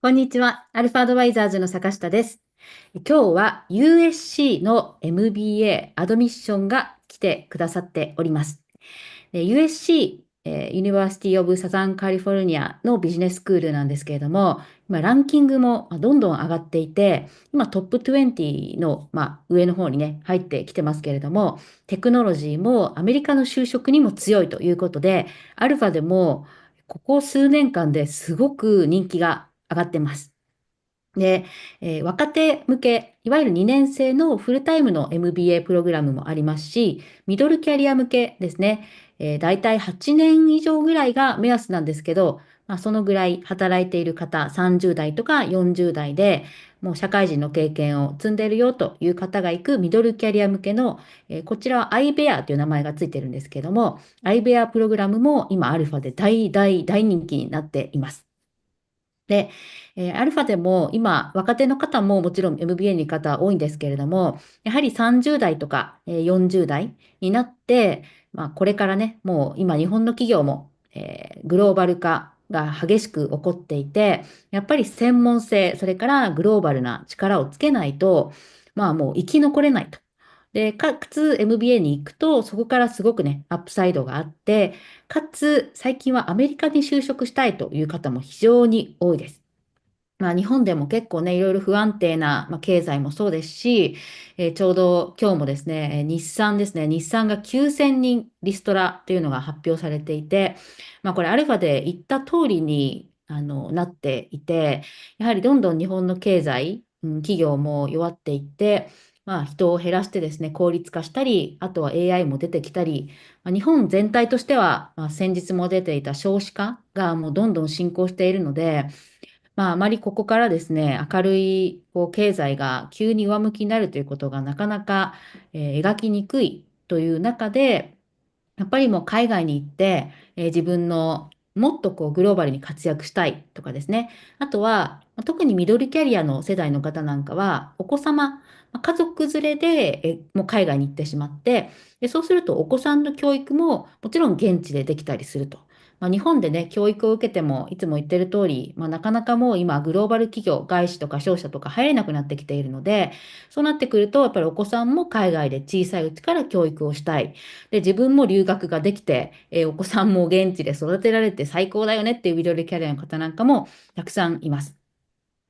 こんにちは。アルファアドバイザーズの坂下です。今日は USC の MBA アドミッションが来てくださっております。USC、ユニバーシティオブサザンカリフォルニアのビジネススクールなんですけれども、今ランキングもどんどん上がっていて、今トップ20の、上の方にね、入ってきてますけれども、テクノロジーもアメリカの就職にも強いということで、アルファでもここ数年間ですごく人気が上がってます。で、若手向け、いわゆる2年生のフルタイムの MBA プログラムもありますし、ミドルキャリア向けですね、だいたい8年以上ぐらいが目安なんですけど、そのぐらい働いている方、30代とか40代で、もう社会人の経験を積んでいるよという方が行くミドルキャリア向けの、こちらは iBear という名前がついてるんですけども、iBear プログラムも今アルファで大人気になっています。で、アルファでも今、若手の方ももちろん MBA に方多いんですけれども、やはり30代とか40代になって、これからね、もう今日本の企業も、グローバル化が激しく起こっていて、やっぱり専門性、それからグローバルな力をつけないと、もう生き残れないと。で、かつ MBA に行くと、そこからすごくね、アップサイドがあって、かつ最近はアメリカに就職したいという方も非常に多いです。日本でも結構ね、いろいろ不安定な、経済もそうですし、ちょうど今日もですね、日産ですね、日産が9000人リストラというのが発表されていて、これアルファで言った通りになっていて、やはりどんどん日本の経済、企業も弱っていって、人を減らしてですね、効率化したり、あとは AI も出てきたり、日本全体としては、先日も出ていた少子化がもうどんどん進行しているので、あまりここからですね、明るい経済が急に上向きになるということがなかなか、描きにくいという中で、やっぱりもう海外に行って、自分のもっとグローバルに活躍したいとかですね。あとは、特にミドルキャリアの世代の方なんかは、お子様、家族連れで、もう海外に行ってしまって、そうするとお子さんの教育ももちろん現地でできたりすると。日本でね、教育を受けても、いつも言ってる通り、なかなかもう今、グローバル企業、外資とか商社とか入れなくなってきているので、そうなってくると、やっぱりお子さんも海外で小さいうちから教育をしたい。で、自分も留学ができて、お子さんも現地で育てられて最高だよねっていうミドルキャリアの方なんかもたくさんいます。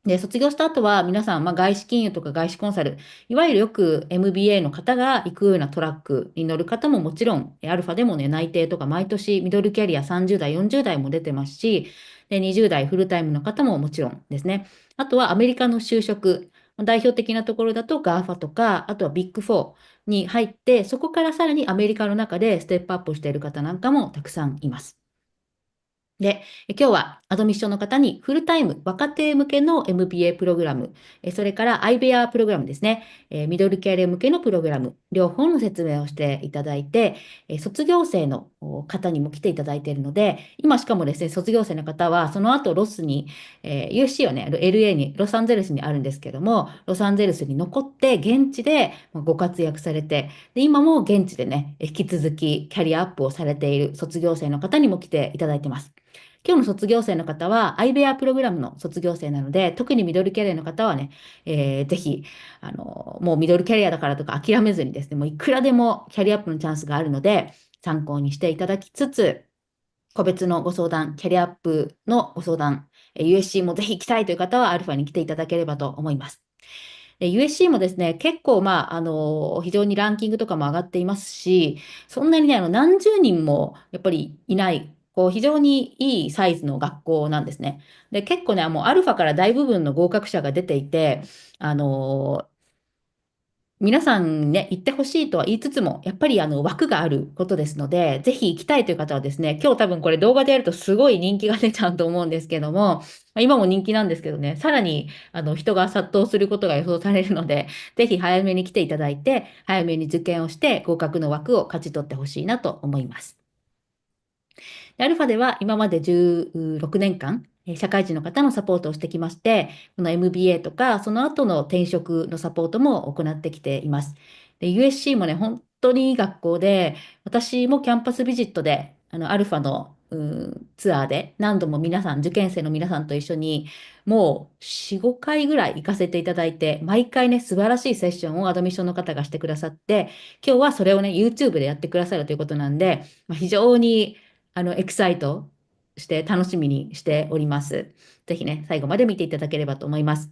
で、卒業した後は皆さん、外資金融とか外資コンサル、いわゆるよく MBA の方が行くようなトラックに乗る方ももちろん、アルファでもね、内定とか毎年ミドルキャリア30代、40代も出てますし、で、20代フルタイムの方ももちろんですね。あとはアメリカの就職、代表的なところだと GAFA とか、あとはビッグ4に入って、そこからさらにアメリカの中でステップアップしている方なんかもたくさんいます。で、今日はアドミッションの方にフルタイム若手向けの MBA プログラム、それからアイベアプログラムですね、ミドルキャリア向けのプログラム、両方の説明をしていただいて、卒業生の方にも来ていただいているので、今しかもですね、卒業生の方はその後ロスに、USC はね、LA に、ロサンゼルスにあるんですけども、ロサンゼルスに残って現地でご活躍されて、で、今も現地でね、引き続きキャリアアップをされている卒業生の方にも来ていただいてます。今日の卒業生の方は、アイベアプログラムの卒業生なので、特にミドルキャリアの方はね、ぜひ、もうミドルキャリアだからとか諦めずにですね、もういくらでもキャリアアップのチャンスがあるので、参考にしていただきつつ、個別のご相談、キャリアアップのご相談、USC もぜひ行きたいという方は、アルファに来ていただければと思います。USC もですね、結構、非常にランキングとかも上がっていますし、そんなにね、何十人もやっぱりいない、非常にいいサイズの学校なんですね。で、結構ね、もうアルファから大部分の合格者が出ていて、あの、皆さんね、行ってほしいとは言いつつも、やっぱり枠があることですので、ぜひ行きたいという方はですね、今日多分これ動画でやるとすごい人気が出ちゃうと思うんですけども、今も人気なんですけどね、さらに人が殺到することが予想されるので、ぜひ早めに来ていただいて、早めに受験をして合格の枠を勝ち取ってほしいなと思います。でアルファでは今まで16年間、社会人の方のサポートをしてきまして、この MBA とか、その後の転職のサポートも行ってきています。で、USC もね、本当にいい学校で、私もキャンパスビジットで、アルファのツアーで何度も皆さん、受験生の皆さんと一緒に、もう4、5回ぐらい行かせていただいて、毎回ね、素晴らしいセッションをアドミッションの方がしてくださって、今日はそれをね、YouTube でやってくださるということなんで、非常にエキサイトして楽しみにしております。ぜひね、最後まで見ていただければと思います。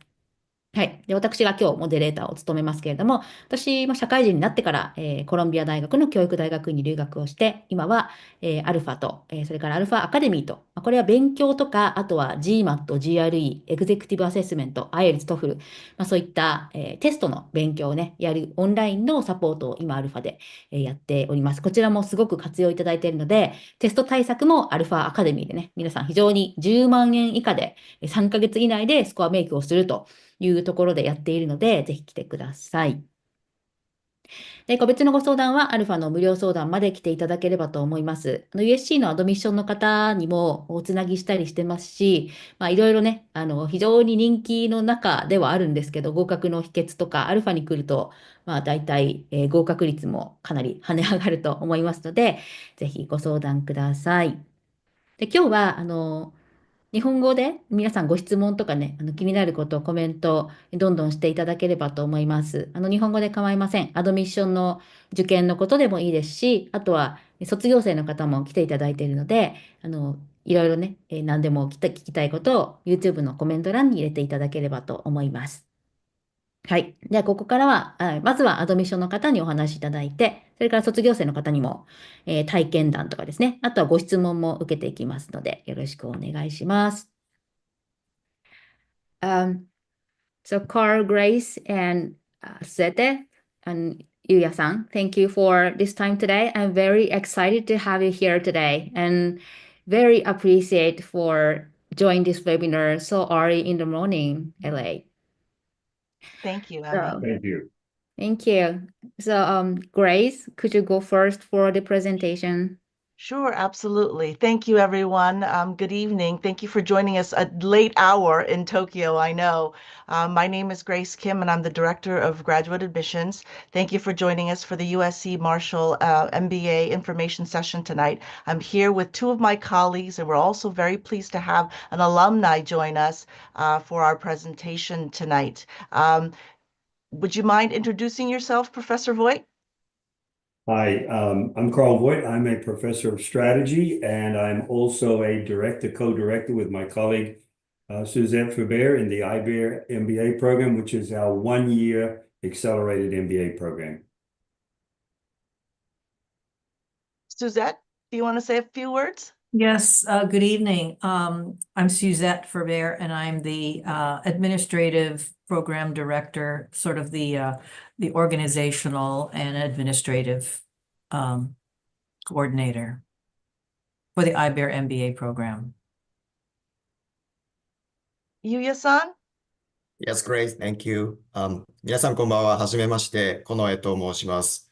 はい。で、私が今日モデレーターを務めますけれども、私も社会人になってから、コロンビア大学の教育大学院に留学をして、今は、アルファと、それからアルファアカデミーと、これは勉強とか、あとは GMAT、GRE、エグゼクティブアセスメント、IELTS、TOEFL、そういった、テストの勉強をね、やるオンラインのサポートを今アルファで、やっております。こちらもすごく活用いただいているので、テスト対策もアルファアカデミーでね、皆さん非常に10万円以下で3ヶ月以内でスコアメイクをするというところでやっているので、ぜひ来てください。で、個別のご相談はアルファの無料相談まで来ていただければと思います。USC のアドミッションの方にもおつなぎしたりしてますし、いろいろね、非常に人気の中ではあるんですけど、合格の秘訣とか、アルファに来ると、大体、合格率もかなり跳ね上がると思いますので、ぜひご相談ください。で、今日は、日本語で皆さんご質問とかね、気になることをコメントどんどんしていただければと思います。日本語で構いません。アドミッションの受験のことでもいいですし、あとは卒業生の方も来ていただいているので、いろいろね、何でも聞きたいことを YouTube のコメント欄に入れていただければと思います。はい。では、ここからは、まずはアドミッションの方にお話しいただいて、それから卒業生の方にも、体験談とかですね、あとはご質問も受けていきますので、よろしくお願いします。So Carl, Grace, and Sete, and Yuya-san, thank you for this time today. I'm very excited to have you here today and very appreciate for joining this webinar so early in the morning, LA. Thank you, Emmy. So, Thank you. thank you. So, Grace, could you go first for the presentation? Sure, absolutely. Thank you, everyone. Good evening. Thank you for joining us at late hour in Tokyo, I know. My name is Grace Kim, and I'm the Director of Graduate Admissions. Thank you for joining us for the USC Marshall MBA information session tonight. I'm here with two of my colleagues, and we're also very pleased to have an alumni join us for our presentation tonight. Would you mind introducing yourself, Professor Voigt? Hi, I'm Carl Voigt. I'm a professor of strategy, and I'm also a co-director with my colleague, Suzette Faber in the IBER MBA program, which is our one-year accelerated MBA program. Suzette, do you want to say a few words? Yes, good evening. I'm Suzette Faber, and I'm the administrative program director, sort of the organizational and administrative coordinator for the IBER MBA program. Yuya-san? Yes, great. Thank you. 皆さんこんばんは。はじめまして、近衛と申します。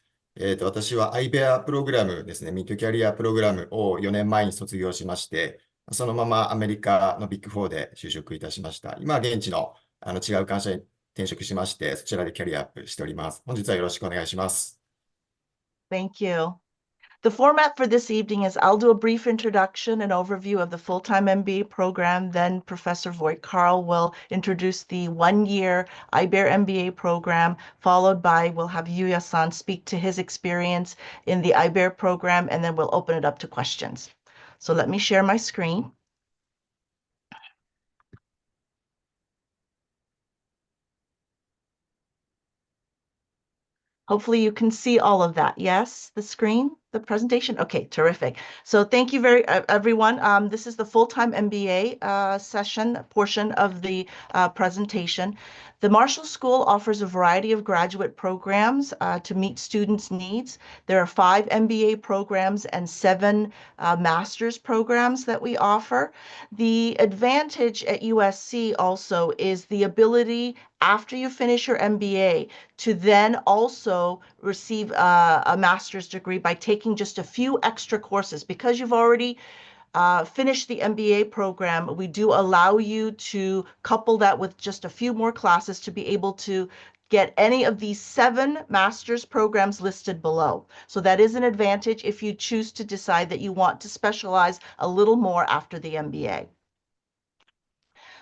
私は IBER プログラムですね、ミッドキャリアプログラムを4年前に卒業しまして、そのままアメリカのビッグ4で就職いたしました。今は現地の違う会社に転職しまして、そちらでキャリアアップしております。本日はよろしくお願いします。Thank you. The format for this evening is I'll do a brief introduction and overview of the full-time MBA program. Then Professor Voigt Carl will introduce the one-year IBER MBA program, followed by we'll have Yuya-san speak to his experience in the IBER program, and then we'll open it up to questions. So let me share my screen. Hopefully you can see all of that. Yes, the screen, the presentation. Okay, terrific. So thank you everyone. This is the full-time MBA session portion of the presentation. The Marshall School offers a variety of graduate programs to meet students' needs. There are 5 MBA programs and 7 master's programs that we offer. The advantage at USC also is the ability after you finish your MBA to then also receive a master's degree by taking just a few extra courses. Because you've already finished the MBA program, we do allow you to couple that with just a few more classes to be able to get any of these 7 master's programs listed below. So that is an advantage if you choose to decide that you want to specialize a little more after the MBA.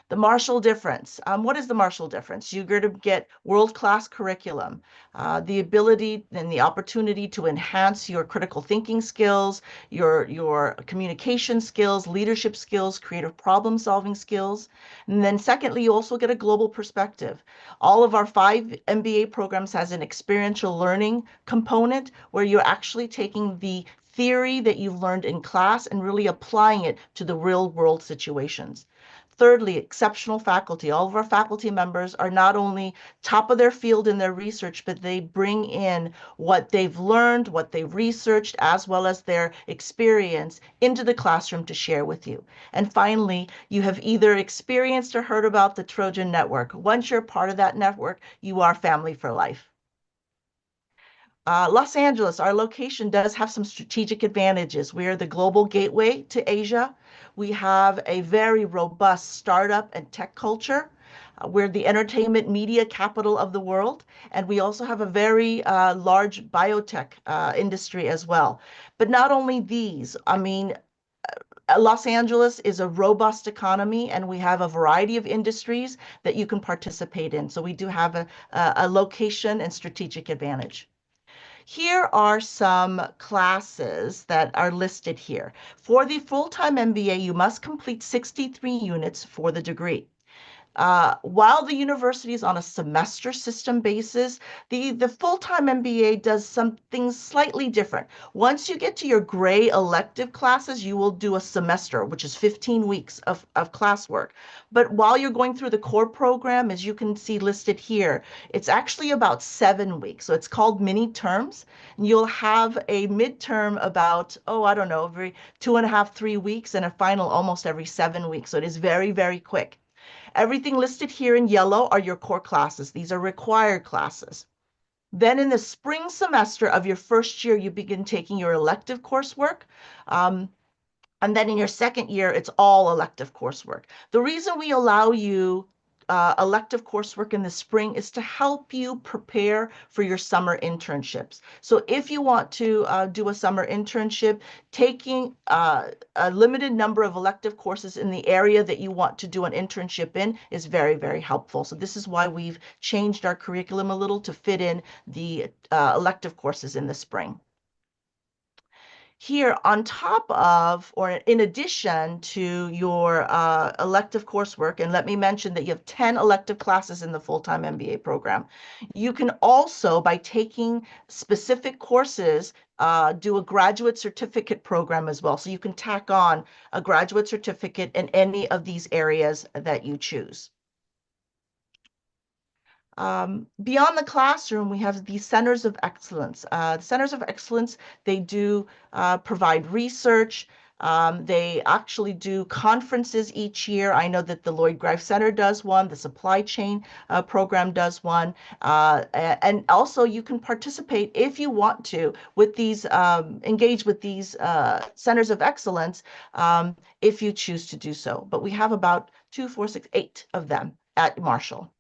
The Marshall difference. What is the Marshall difference? You're going to get world-class curriculum, the ability and the opportunity to enhance your critical thinking skills, your communication skills, leadership skills, creative problem-solving skills. And then secondly, you also get a global perspective. All of our 5 MBA programs has an experiential learning component where you're actually taking the theory that you've learned in class and really applying it to the real-world situations. Thirdly, exceptional faculty. All of our faculty members are not only top of their field in their research, but they bring in what they've learned, what they've researched, as well as their experience into the classroom to share with you. And finally, you have either experienced or heard about the Trojan Network. Once you're part of that network, you are family for life. Los Angeles, our location does have some strategic advantages. We are the global gateway to Asia. We have a very robust startup and tech culture. We're the entertainment media capital of the world. And we also have a very large biotech industry as well. But not only these, I mean, Los Angeles is a robust economy, and we have a variety of industries that you can participate in. So we do have a location and strategic advantage. Here are some classes that are listed here. For the full-time MBA, you must complete 63 units for the degree. While the university is on a semester system basis, the full-time MBA does something slightly different. Once you get to your gray elective classes, you will do a semester, which is 15 weeks of classwork. But while you're going through the core program, as you can see listed here, it's actually about 7 weeks. So it's called mini terms. And you'll have a midterm about, I don't know, every 2.5, 3 weeks, and a final almost every 7 weeks. So it is very, very quick. Everything listed here in yellow are your core classes. These are required classes. Then in the spring semester of your first year, you begin taking your elective coursework. And then in your second year, it's all elective coursework. The reason we allow you elective coursework in the spring is to help you prepare for your summer internships. So if you want to do a summer internship, taking a limited number of elective courses in the area that you want to do an internship in is very, very helpful. So this is why we've changed our curriculum a little to fit in the elective courses in the spring. Here, on top of, or in addition to your elective coursework, and let me mention that you have 10 elective classes in the full-time MBA program, you can also, by taking specific courses, do a graduate certificate program as well. So you can tack on a graduate certificate in any of these areas that you choose. Beyond the classroom, we have the Centers of Excellence. The Centers of Excellence, they do provide research. They actually do conferences each year. I know that the Lloyd Greif Center does one, the Supply Chain program does one. And also you can participate if you want to with these, engage with these Centers of Excellence if you choose to do so. But we have about 2, 4, 6, 8 of them at Marshall.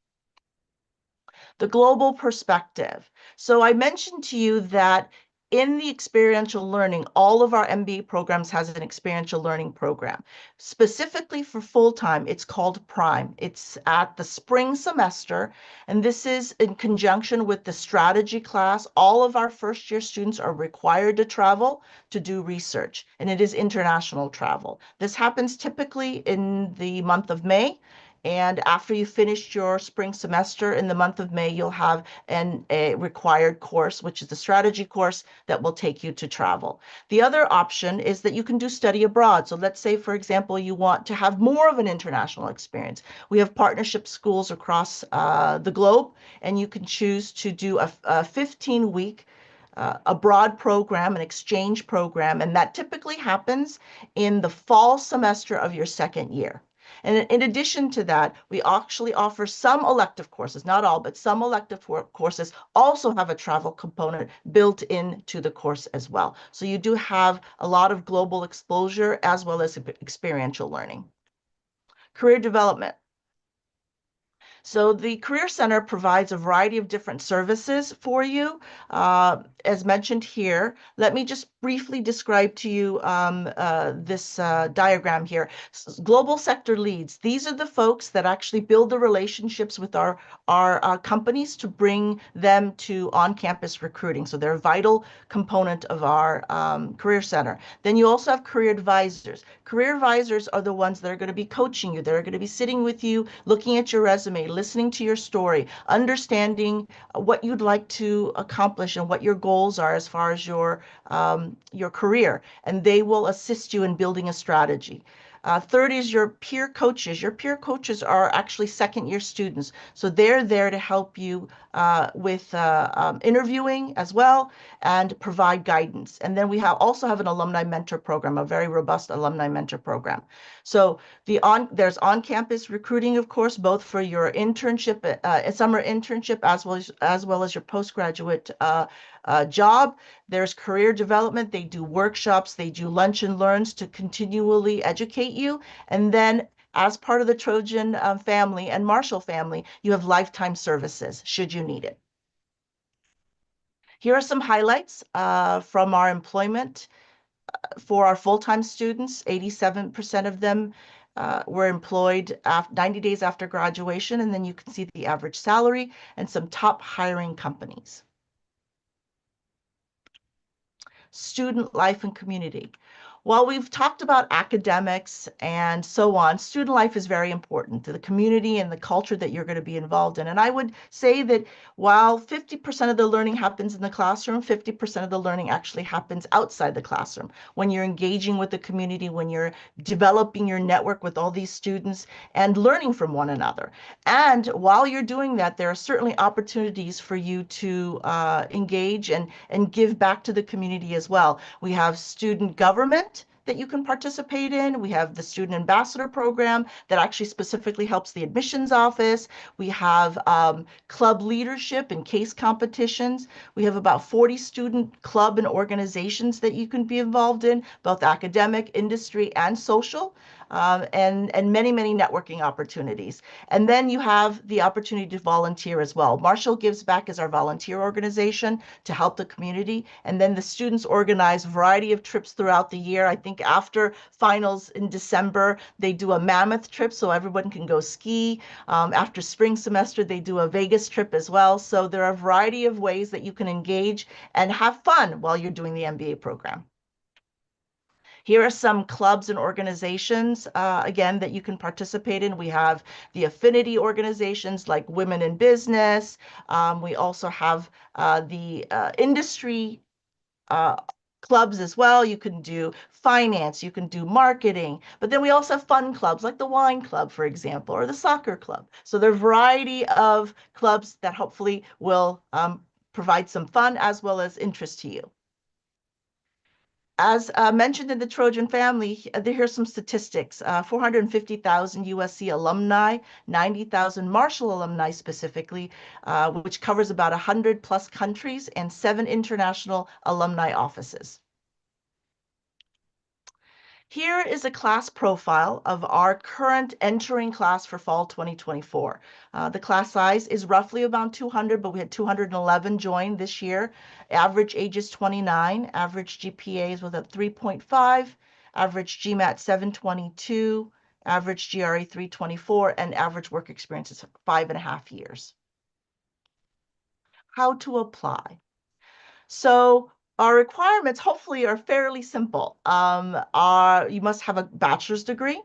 The global perspective. So I mentioned to you that in the experiential learning, all of our MBA programs has an experiential learning program. Specifically for full-time, it's called Prime. It's at the spring semester, and this is in conjunction with the strategy class. All of our first-year students are required to travel to do research, and it is international travel. This happens typically in the month of May. And after you finish your spring semester in the month of May, you'll have a required course, which is the strategy course that will take you to travel. The other option is that you can do study abroad. So let's say, for example, you want to have more of an international experience. We have partnership schools across the globe, and you can choose to do a 15-week abroad program, an exchange program, and that typically happens in the fall semester of your second year. And in addition to that, we actually offer some elective courses, not all, but some elective courses also have a travel component built into the course as well. So you do have a lot of global exposure as well as experiential learning. Career development. So the Career Center provides a variety of different services for you. As mentioned here, let me just briefly describe to you this diagram here. Global sector leads. These are the folks that actually build the relationships with our companies to bring them to on-campus recruiting. So they're a vital component of our Career Center. Then you also have career advisors. Career advisors are the ones that are going to be coaching you. They're going to be sitting with you, looking at your resume, listening to your story, understanding what you'd like to accomplish and what your goals are as far as your career. And they will assist you in building a strategy. Third is your peer coaches. Your peer coaches are actually second-year students. So they're there to help you with interviewing as well and provide guidance. And then we also have an alumni mentor program, a very robust alumni mentor program. So there's on-campus recruiting, of course, both for your internship, summer internship, as well as your postgraduate job. There's career development. They do workshops. They do lunch and learns to continually educate you. And then as part of the Trojan family and Marshall family, you have lifetime services should you need it. Here are some highlights from our employment for our full-time students. 87% of them were employed 90 days after graduation. And then you can see the average salary and some top hiring companies. Student life and community. While we've talked about academics and so on, student life is very important to the community and the culture that you're going to be involved in. And I would say that while 50% of the learning happens in the classroom, 50% of the learning actually happens outside the classroom. When you're engaging with the community, when you're developing your network with all these students and learning from one another. And while you're doing that, there are certainly opportunities for you to engage and give back to the community as well. We have student government that you can participate in. We have the Student Ambassador Program that actually specifically helps the admissions office. We have club leadership and case competitions. We have about 40 student club and organizations that you can be involved in, both academic, industry, and social. And many, many networking opportunities. And then you have the opportunity to volunteer as well. Marshall Gives Back is our volunteer organization to help the community. And then the students organize a variety of trips throughout the year. I think after finals in December, they do a Mammoth trip so everyone can go ski. After spring semester, they do a Vegas trip as well. So there are a variety of ways that you can engage and have fun while you're doing the MBA program. Here are some clubs and organizations, again, that you can participate in. We have the affinity organizations like Women in Business. We also have the industry clubs as well. You can do finance, you can do marketing, but then we also have fun clubs like the wine club, for example, or the soccer club. So there are a variety of clubs that hopefully will provide some fun as well as interest to you. As mentioned in the Trojan family, here's some statistics. 450,000 USC alumni, 90,000 Marshall alumni specifically, which covers about 100 plus countries and 7 international alumni offices. Here is a class profile of our current entering class for fall 2024. The class size is roughly about 200, but we had 211 join this year. Average age is 29. Average GPAs was at 3.5. Average GMAT 722. Average GRE 324. And average work experience is 5.5 years. How to apply? So our requirements hopefully are fairly simple. You must have a bachelor's degree,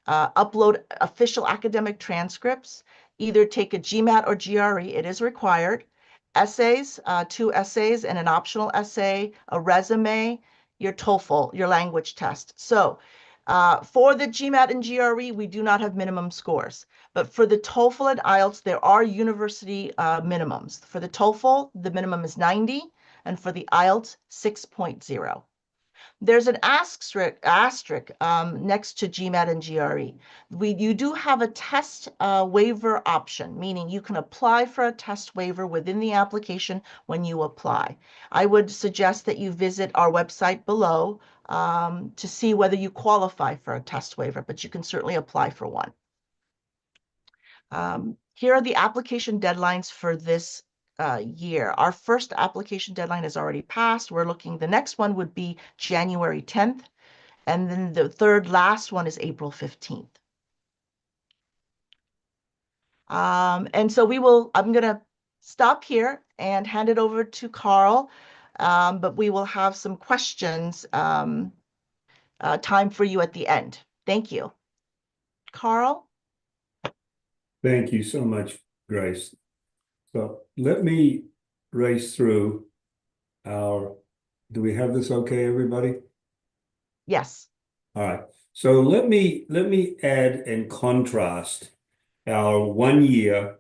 upload official academic transcripts, either take a GMAT or GRE, it is required, essays, 2 essays and an optional essay, a resume, your TOEFL, your language test. So for the GMAT and GRE, we do not have minimum scores. But for the TOEFL and IELTS, there are university minimums. For the TOEFL, the minimum is 90. And for the IELTS, 6.0. There's an asterisk next to GMAT and GRE. You do have a test waiver option, meaning you can apply for a test waiver within the application when you apply. I would suggest that you visit our website below to see whether you qualify for a test waiver, but you can certainly apply for one. Here are the application deadlines for this year. Our first application deadline is already passed. The next one would be January 10th. And then the third last one is April 15th. And so I'm going to stop here and hand it over to Carl, but we will have some questions time for you at the end. Thank you. Carl? Thank you so much, Grace. So let me race through do we have this okay, everybody? Yes. All right. So let me add and contrast our 1-year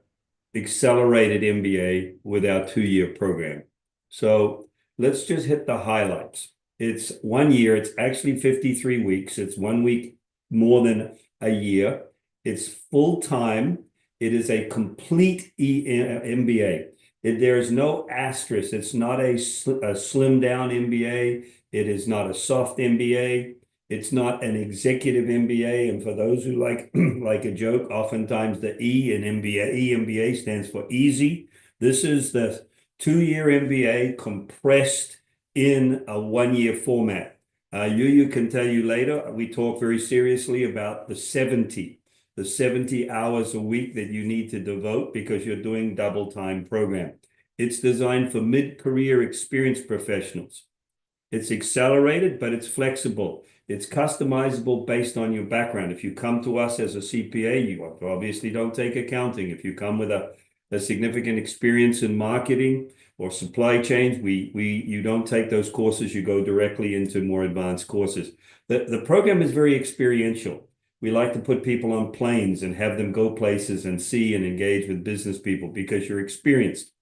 accelerated MBA with our 2-year program. So let's just hit the highlights. It's 1 year. It's actually 53 weeks. It's 1 week more than a year. It's full-time. It is a complete MBA. There is no asterisk. It's not a slim-down MBA. It is not a soft MBA. It's not an executive MBA. And for those who like a joke, oftentimes the EMBA stands for easy. This is the 2-year MBA compressed in a 1-year format. You can tell you later, we talk very seriously about the 70 hours a week that you need to devote because you're doing double time program. It's designed for mid-career experienced professionals. It's accelerated, but it's flexible. It's customizable based on your background. If you come to us as a CPA, you obviously don't take accounting. If you come with a significant experience in marketing or supply chains, you don't take those courses. You go directly into more advanced courses. The program is very experiential. We like to put people on planes and have them go places and see and engage with business people because you're experienced.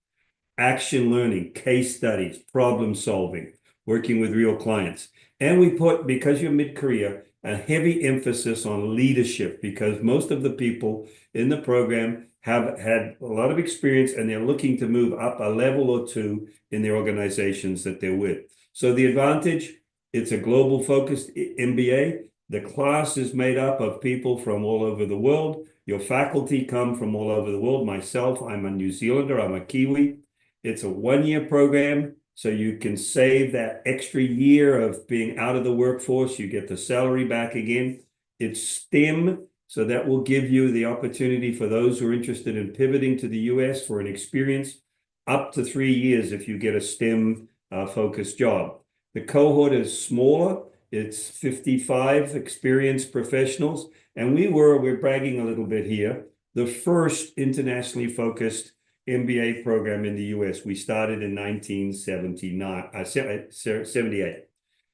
Action learning, case studies, problem solving, working with real clients. And we put, because you're mid-career, a heavy emphasis on leadership because most of the people in the program have had a lot of experience and they're looking to move up a level or two in their organizations that they're with. So the advantage, it's a global focused MBA. The class is made up of people from all over the world. Your faculty come from all over the world. Myself, I'm a New Zealander, I'm a Kiwi. It's a 1-year program. So you can save that extra year of being out of the workforce. You get the salary back again. It's STEM, so that will give you the opportunity for those who are interested in pivoting to the US for an experience up to 3 years if you get a STEM focused job. The cohort is smaller. It's 55 experienced professionals. And we're bragging a little bit here, the first internationally focused MBA program in the US. We started in 1978.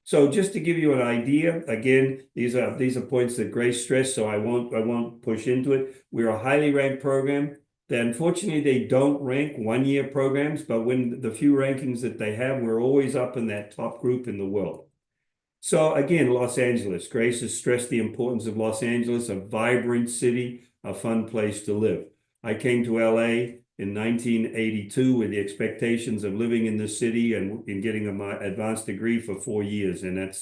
So just to give you an idea, again, these are points that Grace stressed, so I won't push into it. We're a highly ranked program. Unfortunately, they don't rank 1-year programs, but when the few rankings that they have, we're always up in that top group in the world. So again, Los Angeles. Grace has stressed the importance of Los Angeles, a vibrant city, a fun place to live. I came to LA in 1982 with the expectations of living in the city and getting my advanced degree for 4 years. And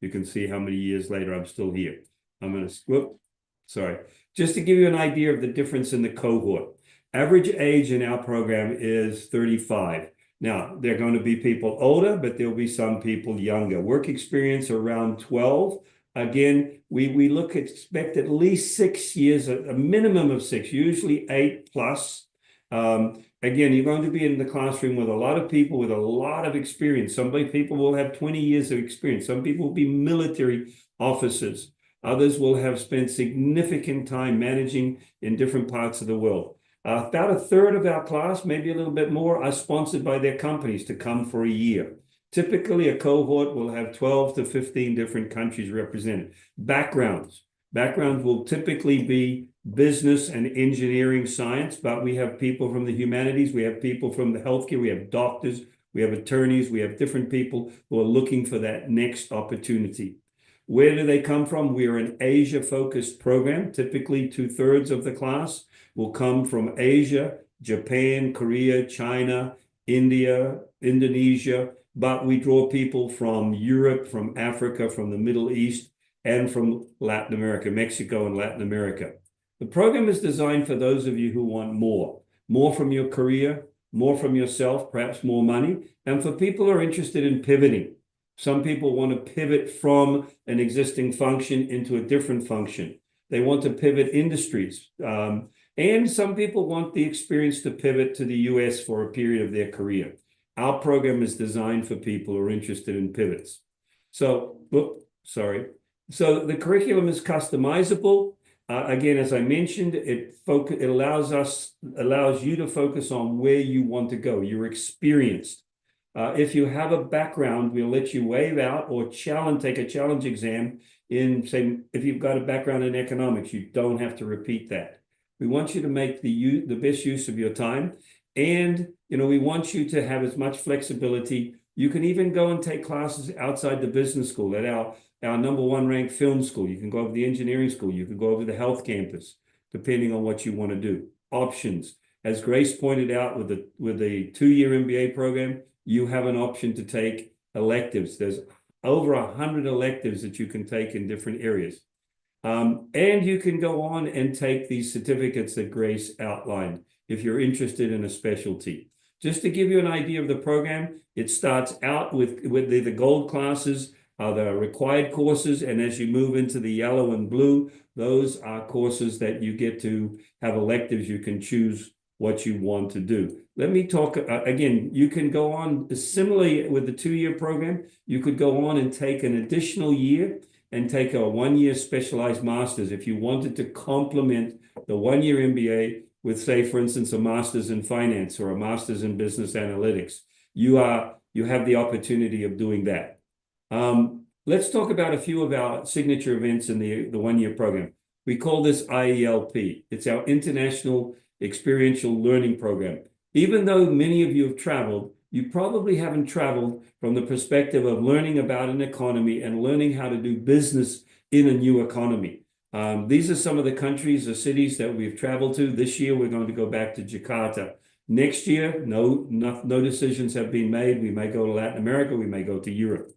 you can see how many years later I'm still here. Just to give you an idea of the difference in the cohort. Average age in our program is 35. Now, there are going to be people older, but there'll be some people younger. Work experience around 12. Again, we expect at least 6 years, a minimum of 6, usually 8 plus. Again, you're going to be in the classroom with a lot of people with a lot of experience. Some people will have 20 years of experience. Some people will be military officers. Others will have spent significant time managing in different parts of the world. About a third of our class, maybe a little bit more, are sponsored by their companies to come for a year. Typically, a cohort will have 12 to 15 different countries represented. Backgrounds will typically be business and engineering science, but we have people from the humanities, we have people from the healthcare, we have doctors, we have attorneys, we have different people who are looking for that next opportunity. Where do they come from? We are an Asia-focused program. Typically, 2/3 of the class will come from Asia, Japan, Korea, China, India, Indonesia, but we draw people from Europe, from Africa, from the Middle East, and from Latin America, Mexico and Latin America. The program is designed for those of you who want more from your career, more from yourself, perhaps more money, and for people who are interested in pivoting. Some people want to pivot from an existing function into a different function. They want to pivot industries. And some people want the experience to pivot to the US for a period of their career. Our program is designed for people who are interested in pivots. So the curriculum is customizable. Again, as I mentioned, it allows you to focus on where you want to go. You're experienced. If you have a background, we'll let you waive out or take a challenge exam in, say, if you've got a background in economics, you don't have to repeat that. We want you to make the best use of your time. And, we want you to have as much flexibility. You can even go and take classes outside the business school at our #1 ranked film school. You can go over the engineering school. You can go over the health campus, depending on what you want to do. Options. As Grace pointed out with the 2-year MBA program, you have an option to take electives. There's over 100 electives that you can take in different areas. And you can go on and take these certificates that Grace outlined if you're interested in a specialty. Just to give you an idea of the program, it starts out with the gold classes, the required courses, and as you move into the yellow and blue, those are courses that you get to have electives. You can choose what you want to do. Let me talk, again, you can go on, similarly with the 2-year program, you could go on and take an additional year and take a 1-year specialized master's if you wanted to complement the 1-year MBA with, say, for instance, a master's in finance or a master's in business analytics. You have the opportunity of doing that. Let's talk about a few of our signature events in the 1-year program. We call this IELP. It's our International Experiential Learning Program. Even though many of you have traveled, you probably haven't traveled from the perspective of learning about an economy and learning how to do business in a new economy. These are some of the countries or cities that we've traveled to. This year, we're going to go back to Jakarta. Next year, no decisions have been made. We may go to Latin America. We may go to Europe.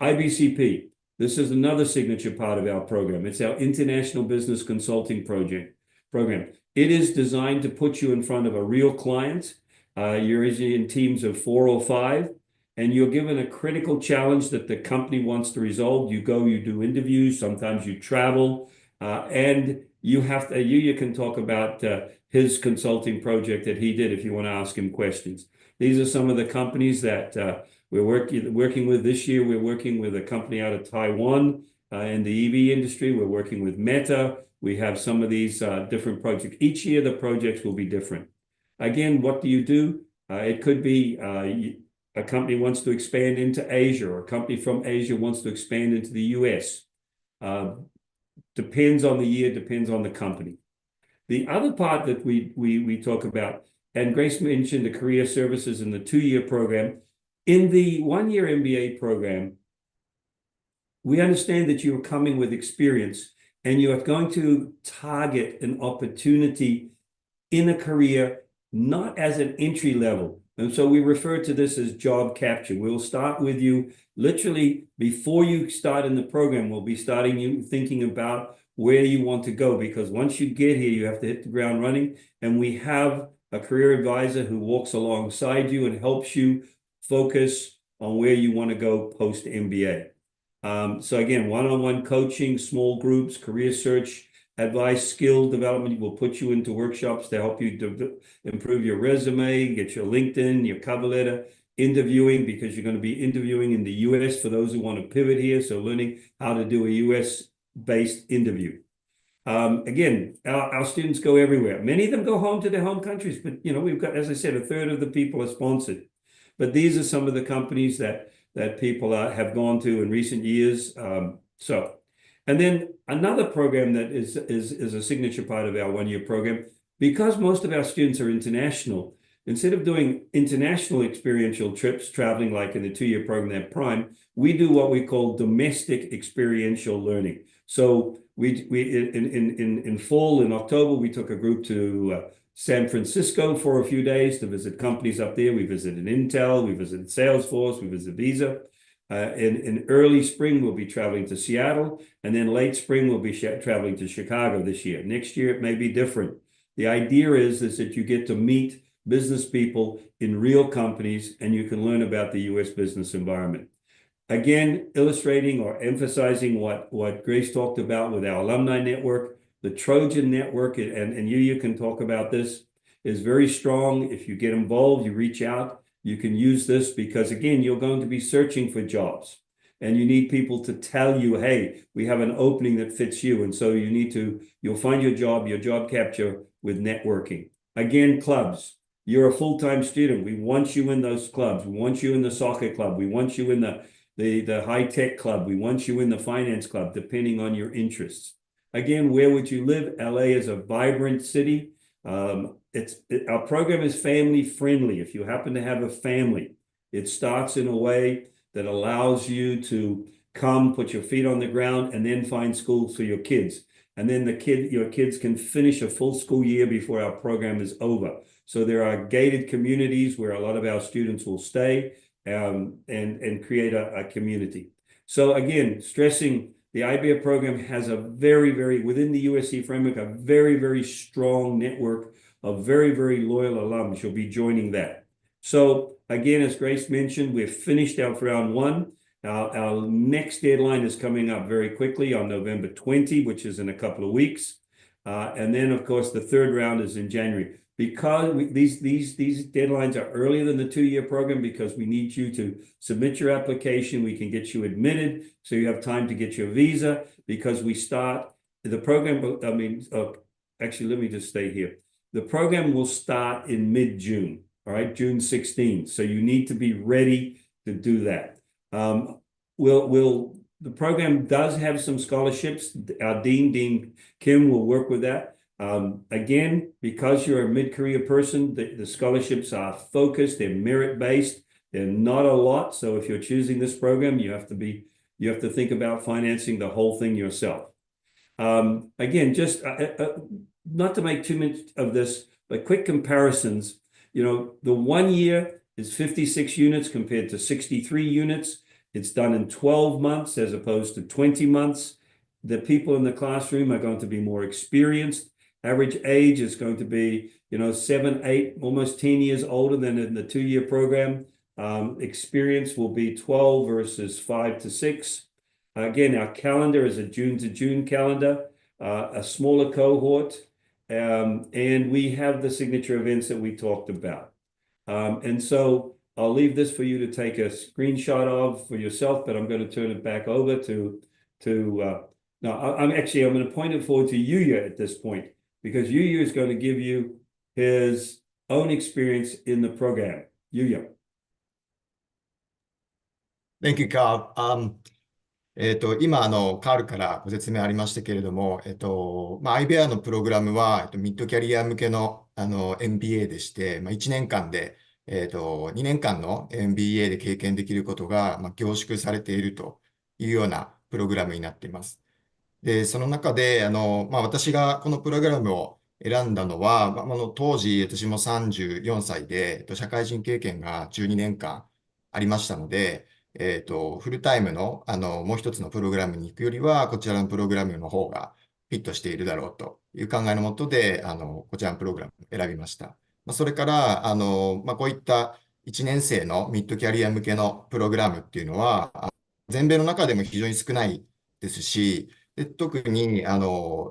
IBCP. This is another signature part of our program. It's our International Business Consulting program. It is designed to put you in front of a real client. You're usually in teams of 4 or 5, and you're given a critical challenge that the company wants to resolve. You go, you do interviews, sometimes you travel, and you can talk about his consulting project that he did if you want to ask him questions. These are some of the companies that we're working with this year. We're working with a company out of Taiwan in the EV industry. We're working with Meta. We have some of these different projects. Each year, the projects will be different. Again, what do you do? It could be a company wants to expand into Asia, or a company from Asia wants to expand into the US. Depends on the year, depends on the company. The other part that we talk about, and Grace mentioned the career services in the 2-year program. In the 1-year MBA program, we understand that you are coming with experience and you are going to target an opportunity in a career, not as an entry level. And so we refer to this as job capture. We'll start with you literally before you start in the program. We'll be starting you thinking about where you want to go, because once you get here, you have to hit the ground running. And we have a career advisor who walks alongside you and helps you focus on where you want to go post MBA. So again, one-on-one coaching, small groups, career search, advice, skill development. We'll put you into workshops to help you improve your resume, get your LinkedIn, your cover letter, interviewing, because you're going to be interviewing in the US for those who want to pivot here. So learning how to do a US-based interview. Again, our students go everywhere. Many of them go home to their home countries, but we've got, as I said, 1/3 of the people are sponsored. But these are some of the companies that people have gone to in recent years. And then another program that is a signature part of our 1-year program, because most of our students are international, instead of doing international experiential trips, traveling like in the 2-year program at Prime, we do what we call domestic experiential learning. So in fall, in October, we took a group to San Francisco for a few days to visit companies up there. We visited Intel, we visited Salesforce, we visited Visa. In early spring, we'll be traveling to Seattle, and then late spring, we'll be traveling to Chicago this year. Next year, it may be different. The idea is that you get to meet business people in real companies, and you can learn about the U.S. business environment. Again, illustrating or emphasizing what Grace talked about with our alumni network, the Trojan network, and you can talk about this, is very strong. If you get involved, you reach out, you can use this because, again, you're going to be searching for jobs. And you need people to tell you, hey, we have an opening that fits you. And so you'll find your job capture with networking. Again, clubs. You're a full-time student. We want you in those clubs. We want you in the soccer club. We want you in the high-tech club. We want you in the finance club, depending on your interests. Again, where would you live? LA is a vibrant city. Our program is family-friendly. If you happen to have a family, it starts in a way that allows you to come, put your feet on the ground, and then find schools for your kids. And then your kids can finish a full school year before our program is over. So there are gated communities where a lot of our students will stay and create a community. So again, stressing the IBA program has a within the USC framework, a very strong network of very loyal alums. You'll be joining that. So again, as Grace mentioned, we've finished our round one. Our next deadline is coming up very quickly on November 20, which is in a couple of weeks. And then, of course, the third round is in January. Because these deadlines are earlier than the 2-year program because we need you to submit your application. We can get you admitted, so you have time to get your visa because we start the program. Actually, let me just stay here. The program will start in mid-June, all right, June 16th. So you need to be ready to do that. The program does have some scholarships. Our Dean Kim will work with that. Again, because you're a mid-career person, the scholarships are focused, they're merit-based, they're not a lot. So if you're choosing this program, you have to think about financing the whole thing yourself. Again, just not to make too much of this, but quick comparisons. The 1 year is 56 units compared to 63 units. It's done in 12 months as opposed to 20 months. The people in the classroom are going to be more experienced. Average age is going to be, 7, 8, almost 10 years older than in the 2-year program. Experience will be 12 versus 5 to 6. Again, our calendar is a June to June calendar, a smaller cohort, and we have the signature events that we talked about. And so I'll leave this for you to take a screenshot of for yourself, but I'm going to turn it back over to I'm going to point it forward to Yuya at this point, because Yuya is going to give you his own experience in the program. Yuya. Thank you, Carl. 今、カールからご説明ありましたけれども、IBA のプログラムは、ミッドキャリア向けの、MBA でして、1年間で、2年間の MBA で経験できることが、凝縮されているというようなプログラムになっています。で、その中で、私がこのプログラムを選んだのは、当時、私も34歳で、社会人経験が12年間ありましたので、フルタイムの、もう一つのプログラムに行くよりは、こちらのプログラムの方がフィットしているだろうという考えのもとで、こちらのプログラムを選びました。それから、こういった1年生のミッドキャリア向けのプログラムっていうのは、全米の中でも非常に少ないですし、で特に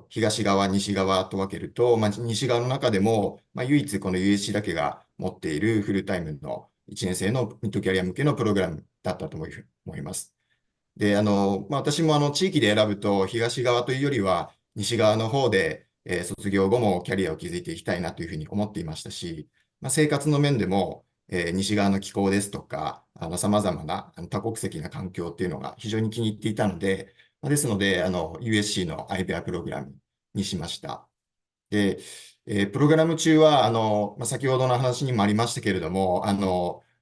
東側、西側と分けると、西側の中でも、唯一この USC だけが持っているフルタイムの1年生のミッドキャリア向けのプログラムだったと思います。で、私も地域で選ぶと東側というよりは西側の方で、卒業後もキャリアを築いていきたいなというふうに思っていましたし、生活の面でも、西側の気候ですとか、様々な多国籍な環境っていうのが非常に気に入っていたので、ですので、USC の IBA プログラムにしました。で、プログラム中は、先ほどの話にもありましたけれども、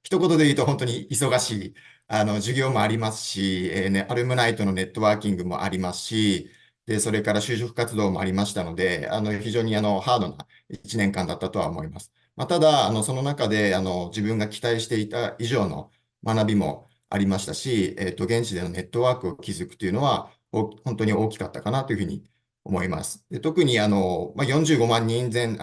一言で言うと本当に忙しい、授業もありますし、アルムナイとのネットワーキングもありますし、で、それから就職活動もありましたので、非常にハードな1年間だったとは思います。ただ、その中で、自分が期待していた以上の学びもありましたし、現地でのネットワークを築くというのは、本当に大きかったかなというふうに思います。で、特に45万人全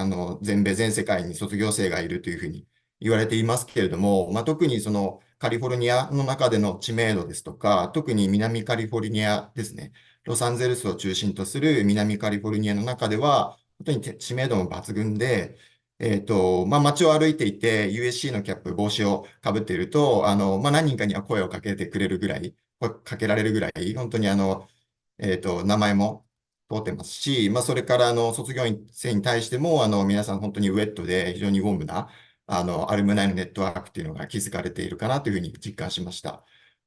米、全世界に卒業生がいるというふうに言われていますけれども、特にそのカリフォルニアの中での知名度ですとか、特に南カリフォルニアですね、ロサンゼルスを中心とする南カリフォルニアの中では、本当に知名度も抜群で、街を歩いていて、USC のキャップ、帽子をかぶっていると、何人かには声をかけてくれるぐらい、声かけられるぐらい、本当に名前も通ってますし、それから卒業生に対しても、皆さん本当にウェットで非常にウォームな、アルムナイのネットワークっていうのが築かれているかなというふうに実感しました。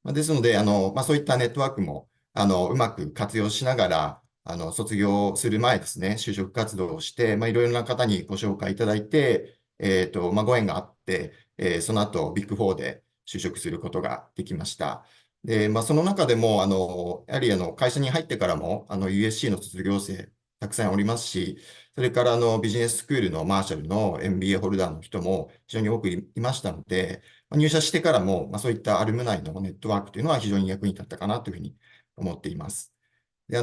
ですので、そういったネットワークも、うまく活用しながら、卒業する前ですね、就職活動をして、いろいろな方にご紹介いただいて、ご縁があって、その後、ビッグ4で就職することができました。で、その中でも、やはり会社に入ってからも、USC の卒業生、たくさんおりますし、それからビジネススクールのマーシャルの MBA ホルダーの人も非常に多くいましたので、入社してからも、そういったアルムナイのネットワークというのは非常に役に立ったかなというふうに思っています。で、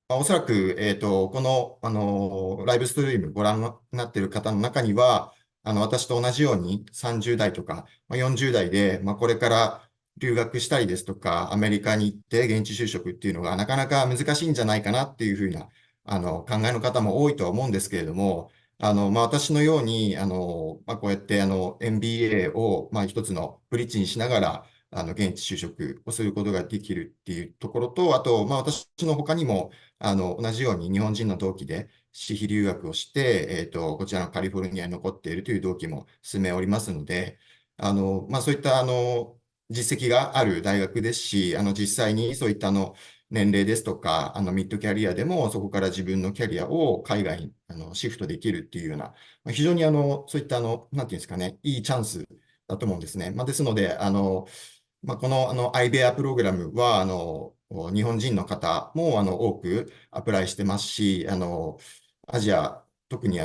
おそらく、この、ライブストリームご覧になっている方の中には、私と同じように30代とか、40代で、これから留学したりですとか、アメリカに行って現地就職っていうのがなかなか難しいんじゃないかなっていうふうな、考えの方も多いとは思うんですけれども、私のように、こうやって、MBA を、一つのブリッジにしながら、現地就職をすることができるっていうところと、あと、私の他にも、同じように日本人の同期で私費留学をして、こちらのカリフォルニアに残っているという同期も数名おりますので、そういった、実績がある大学ですし、実際にそういった年齢ですとか、ミッドキャリアでも、そこから自分のキャリアを海外にシフトできるっていうような、非常にそういったなんていうんですかね、いいチャンスだと思うんですね。ですので、この、IBEA プログラムは、日本人の方も、多くアプライしてますし、アジア、特に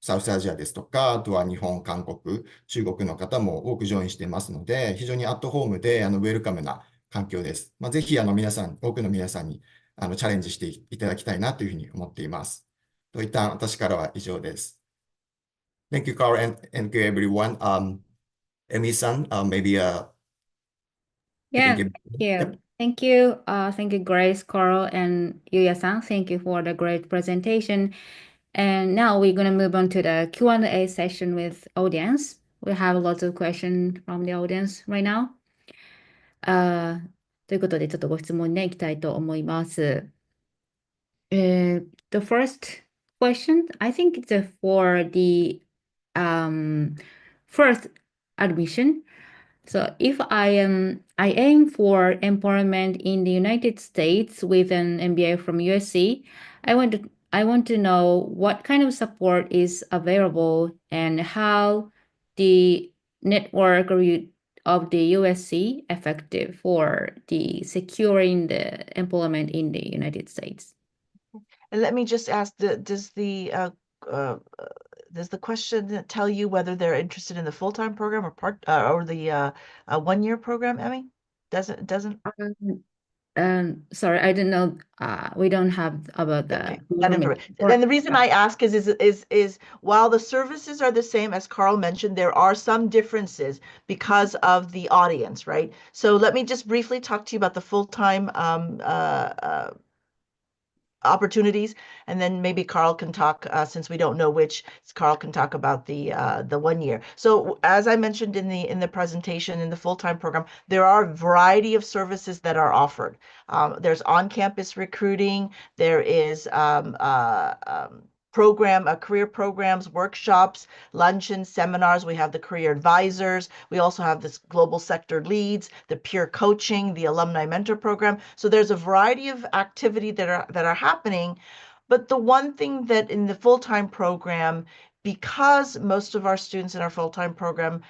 サウスアジアですとか、あとは日本、韓国、中国の方も多くジョインしてますので、非常にアットホームで、ウェルカムな環境です。ぜひ、皆さん、多くの皆さんに、チャレンジしていただきたいなというふうに思っています。一旦私からは以上です。Thank you, Carl, and thank you, everyone. Emi-san, maybe you Yeah, can give. thank you. Yep. Thank you. Thank you, Grace, Carl, and Yuya-san. Thank you for the great presentation. And now we're going to move on to the Q&A session with audience. We have lots of questions from the audience right now. ということで、ちょっとご質問にね、行きたいと思います。The first question, I think it's for the first admission. So if I aim for employment in the United States with an MBA from USC, I want to know what kind of support is available and how the network of the USC effective for the securing the employment in the United States. And let me just ask, does the question tell you whether they're interested in the full-time program or the 1-year program, Emmy? Doesn't. Sorry, I didn't know. We don't have about the Okay, that information. And the reason I ask is while the services are the same, as Carl mentioned, there are some differences because of the audience, right? So let me just briefly talk to you about the full-time opportunities, and then maybe Carl can talk, since we don't know which, Carl can talk about the 1 year. So as I mentioned in the presentation, in the full-time program, there are a variety of services that are offered. There's on-campus recruiting, there is career programs, workshops, luncheons, seminars. We have the career advisors. We also have this global sector leads, the peer coaching, the alumni mentor program. So there's a variety of activity that are happening. But the one thing that in the full-time program, because most of our students in our full-time program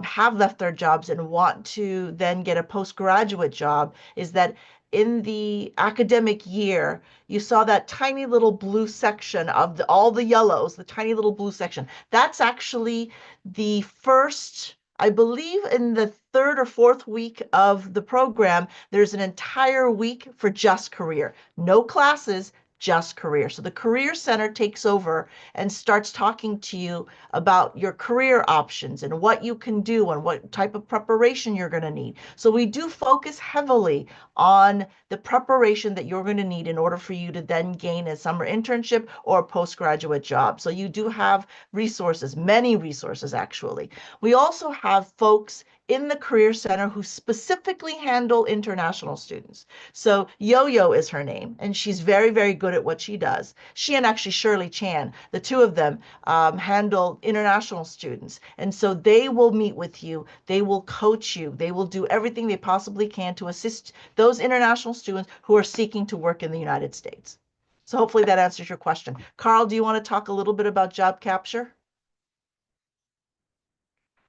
have left their jobs and want to then get a postgraduate job, is that in the academic year, you saw that tiny little blue section of all the yellows, the tiny little blue section. That's actually the first, I believe in the third or fourth week of the program, there's an entire week for just career. No classes, just career. So the Career Center takes over and starts talking to you about your career options and what you can do and what type of preparation you're going to need. So we do focus heavily on the preparation that you're going to need in order for you to then gain a summer internship or a postgraduate job. So you do have resources, many resources actually. We also have folks in the Career Center who specifically handle international students. So Yo-Yo is her name, and she's very, very good at what she does. She and actually Shirley Chan, the two of them, handle international students. And so they will meet with you, they will coach you, they will do everything they possibly can to assist those international students who are seeking to work in the United States. So hopefully that answers your question. Carl, do you want to talk a little bit about job capture?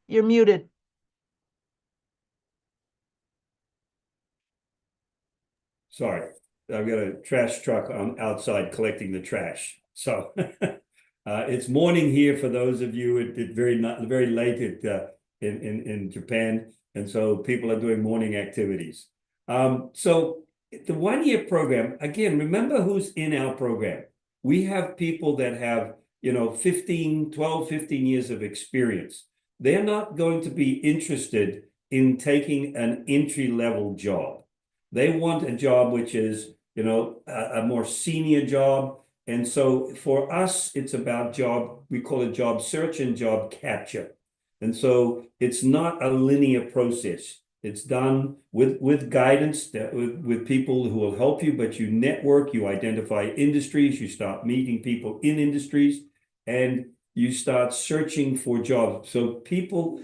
You're muted. Sorry, I've got a trash truck on outside collecting the trash. So it's morning here for those of you. It's very late in Japan, and so people are doing morning activities. So the 1 year program, again, remember who's in our program. We have people that have 12, 15 years of experience. They're not going to be interested in taking an entry-level job. They want a job which is, a more senior job. And so for us, it's about we call it job search and job capture. And so it's not a linear process. It's done with guidance, with people who will help you, but you network, you identify industries, you start meeting people in industries, and you start searching for jobs. So people,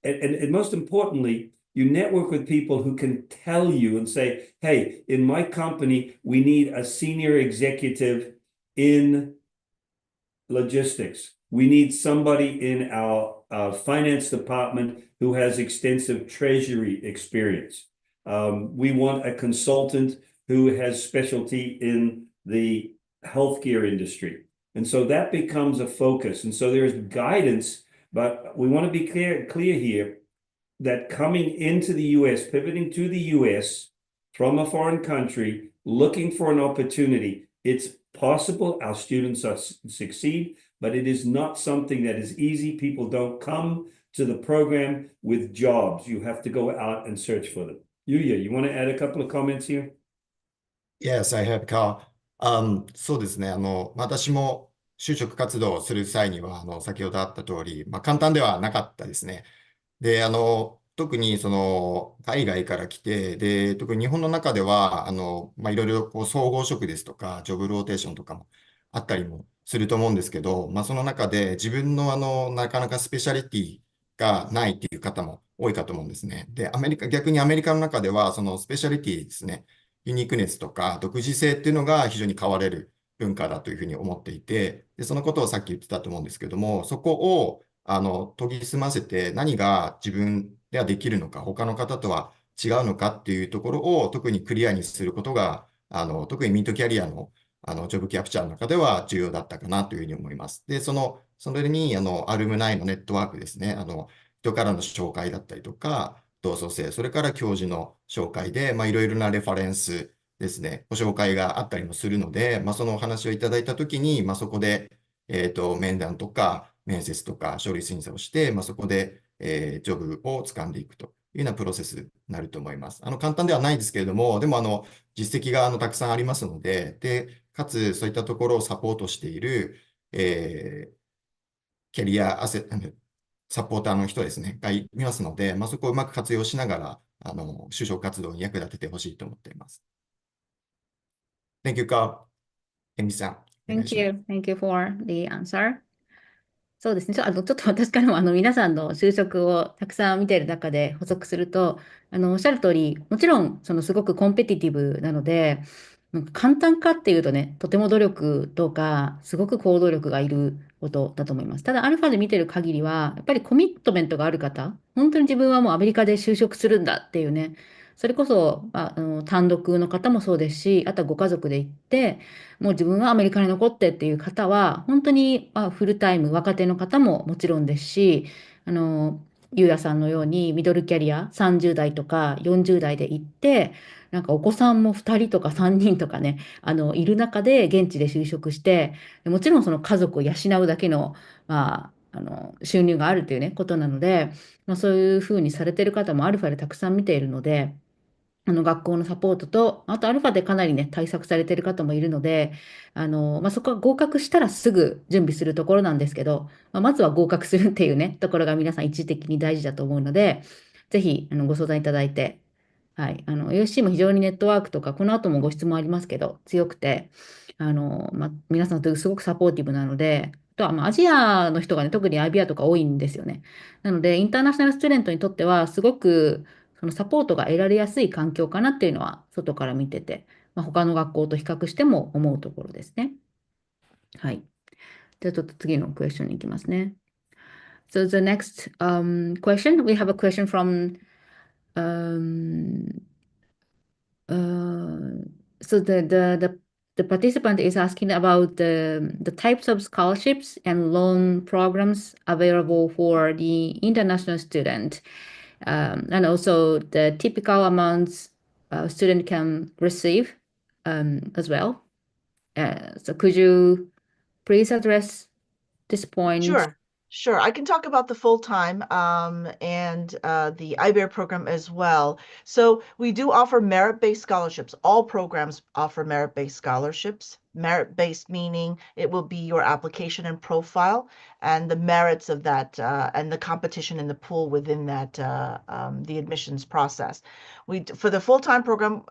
and most importantly, you network with people who can tell you and say, hey, in my company, we need a senior executive in logistics. We need somebody in our finance department who has extensive treasury experience. We want a consultant who has specialty in the healthcare industry. And so that becomes a focus. And so there's guidance, but we want to be clear here that coming into the US, pivoting to the US from a foreign country, looking for an opportunity, it's possible our students succeed, but it is not something that is easy. People don't come to the program with jobs. You have to go out and search for them. Yuya, you want to add a couple of comments here? Yes, I have, Carl. そうですね。私も就職活動をする際には、先ほどあった通り、簡単ではなかったですね。で、特に海外から来て、で、特に日本の中では、いろいろ総合職ですとか、ジョブローテーションとかもあったりもすると思うんですけど、その中で自分のなかなかスペシャリティがないっていう方も多いかと思うんですね。で、逆にアメリカの中では、そのスペシャリティですね、ユニークネスとか独自性っていうのが非常に変われる文化だというふうに思っていて、で、そのことをさっき言ってたと思うんですけども、そこを研ぎ澄ませて何が自分ではできるのか、他の方とは違うのかっていうところを特にクリアにすることが、特にミートキャリアの、ジョブキャプチャーの中では重要だったかなというふうに思います。で、それに、アルムナイのネットワークですね、人からの紹介だったりとか、同窓生、それから教授の紹介で、いろいろなレファレンスですね、ご紹介があったりもするので、そのお話をいただいたときに、そこで、面談とか、面接とか書類審査をして、そこで、ジョブを掴んでいくというようなプロセスになると思います。簡単ではないですけれども、でも実績がたくさんありますので、かつそういったところをサポートしている、キャリアサポーターの人ですね、がいますので、そこをうまく活用しながら、就職活動に役立ててほしいと思っています。Thank you, Carl. エミさん、お願い Thank します。 you. Thank you for the answer. そうですね。ちょっと私からも皆さんの就職をたくさん見ている中で補足すると、おっしゃる通り、もちろんすごくコンペティティブなので、なんか簡単かっていうとね、とても努力とか、すごく行動力がいることだと思います。ただ、アルファで見てる限りは、やっぱりコミットメントがある方、本当に自分はもうアメリカで就職するんだっていうね、それこそ、単独の方もそうですし、あとはご家族で行って、もう自分はアメリカに残ってっていう方は、本当にフルタイム、若手の方ももちろんですし、ゆうやさんのようにミドルキャリア30代とか40代で行って、なんかお子さんも2人とか3人とかね、いる中で現地で就職して、もちろんその家族を養うだけの、収入があるというね、ことなので、そういうふうにされてる方もアルファでたくさん見ているので、学校のサポートと、あとアルファでかなりね、対策されている方もいるので、そこは合格したらすぐ準備するところなんですけど、まずは合格するっていうね、ところが皆さん一時的に大事だと思うので、ぜひ、ご相談いただいて、はい、USC も非常にネットワークとか、この後もご質問ありますけど、強くて、皆さんとすごくサポーティブなので、あとは、アジアの人がね、特に IBR とか多いんですよね。なので、インターナショナルスチューデントにとっては、すごく、そのサポートが得られやすい環境かなっていうのは、外から見てて、他の学校と比較しても思うところですね。はい。じゃあちょっと次のクエスチョンに行きますね。So the next question, we have a question from so the participant is asking about the types of scholarships and loan programs available for the international student, and also the typical amounts a student can receive as well. So could you please address this point? Sure. I can talk about the full-time and the IBEAR program as well. So we do offer merit-based scholarships. All programs offer merit-based scholarships. Merit-based meaning it will be your application and profile and the merits of that and the competition in the pool within that the admissions process. For the full-time program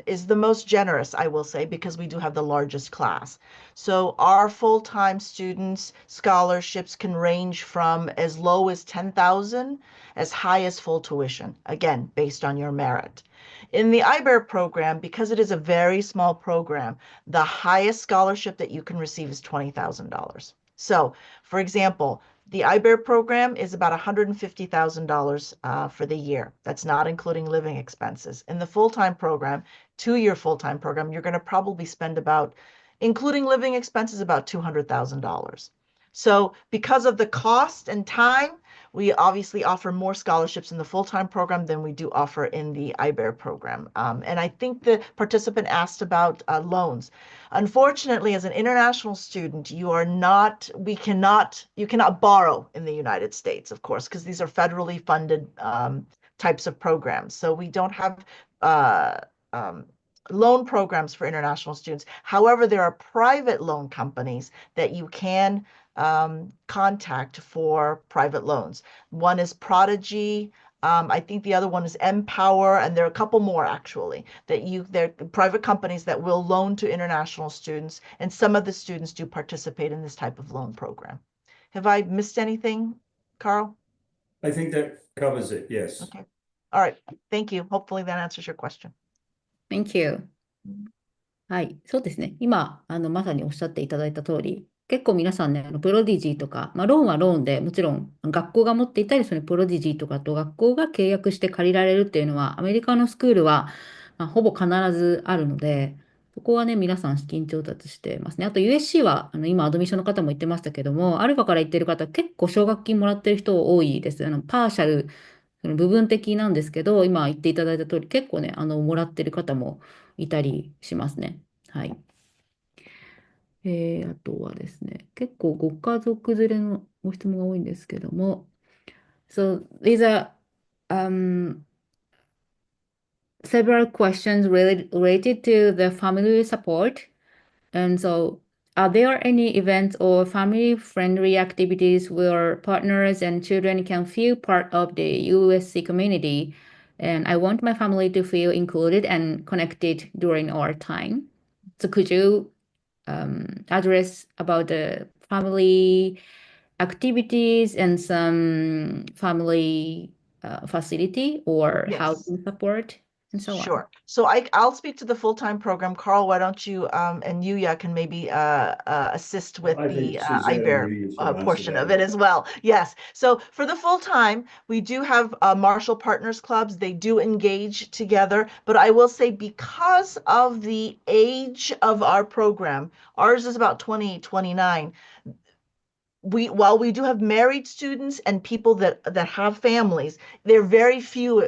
is the most generous, I will say, because we do have the largest class. So our full-time students' scholarships can range from as low as $10,000 as high as full tuition, again, based on your merit. In the IBEAR program, because it is a very small program, the highest scholarship that you can receive is $20,000. So, for example, the IBEAR program is about $150,000 for the year. That's not including living expenses. In the full-time program, 2-year full-time program, you're going to probably spend about, including living expenses, about $200,000. So because of the cost and time, we obviously offer more scholarships in the full-time program than we do offer in the IBEAR program. And I think the participant asked about loans. Unfortunately, as an international student, you cannot borrow in the United States, of course, because these are federally funded types of programs. So we don't have loan programs for international students. However, there are private loan companies that you can contact for private loans. One is Prodigy. I think the other one is Empower, and there are a couple more actually they're private companies that will loan to international students, and some of the students do participate in this type of loan program. Have I missed anything, Carl? I think that covers it, yes. Okay. All right. Thank you. Hopefully that answers your question. Thank you. はい、そうですね。今、まさにおっしゃっていただいた通り、結構皆さんね、プロディジーとか、ローンはローンでもちろん学校が持っていたり、そのプロディジーとかと学校が契約して借りられるっていうのは、アメリカのスクールは、ほぼ必ずあるので、そこはね、皆さん資金調達してますね。あと USC は、今アドミッションの方も言ってましたけども、アルファから言ってる方、結構奨学金もらってる人多いです。パーシャル、その部分的なんですけど、今言っていただいた通り、結構ね、もらってる方もいたりしますね。はい。あとはですね、結構ご家族連れのご質問が多いんですけども、So these are several questions related to the family support. And so, are there any events or family-friendly activities where partners and children can feel part of the USC community? And I want my family to feel included and connected during our time. So could you address about the family activities and some family facility or Yes. housing support and so on? Sure. So I'll speak to the full-time program. Carl, why don't you and Yuya can maybe assist with I the think Suzette and IBEAR Yuya should answer portion that of it one. as well. Yes. So for the full-time, we do have Marshall Partners Clubs. They do engage together, but I will say because of the age of our program, ours is about 20, 29. while we do have married students and people that have families, they're very few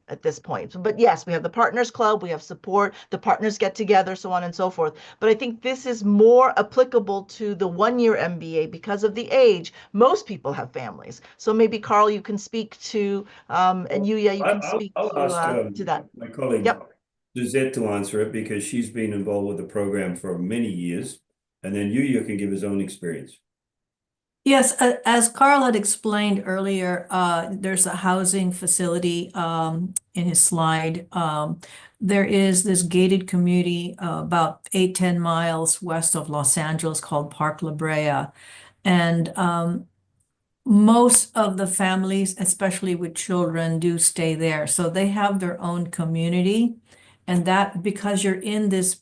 at this point. But yes, we have the Partners Club, we have support, the partners get together, so on and so forth. But I think this is more applicable to the one-year MBA because of the age. Most people have families. So maybe Carl, you can speak to, and Yuya, you can speak I'll ask to that. my colleague Yep. Suzette to answer it because she's been involved with the program for many years. And then Yuya can give his own experience. Yes, as Carl had explained earlier, there's a housing facility in his slide. There is this gated community about 8-10 miles west of Los Angeles called Park La Brea. And most of the families, especially with children, do stay there. So they have their own community. And that, because you're in this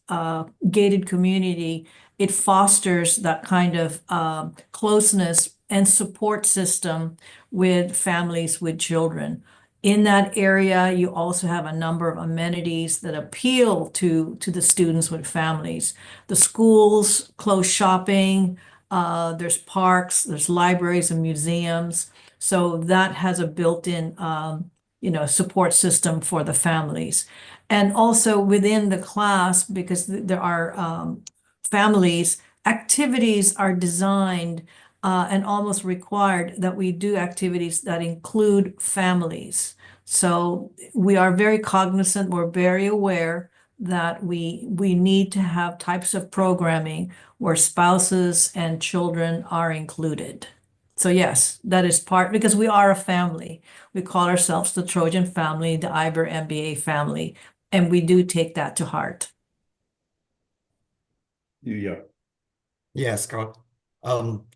gated community, it fosters that kind of closeness and support system with families with children. In that area, you also have a number of amenities that appeal to the students with families. The schools, close shopping, there's parks, there's libraries and museums. So that has a built-in support system for the families. And also within the class, because there are families, activities are designed and almost required that we do activities that include families. So we are very cognizant, we're very aware that we need to have types of programming where spouses and children are included. So yes, that is part, because we are a family. We call ourselves the Trojan family, the IBER MBA family, and we do take that to heart. Yuya. Yes, Carl.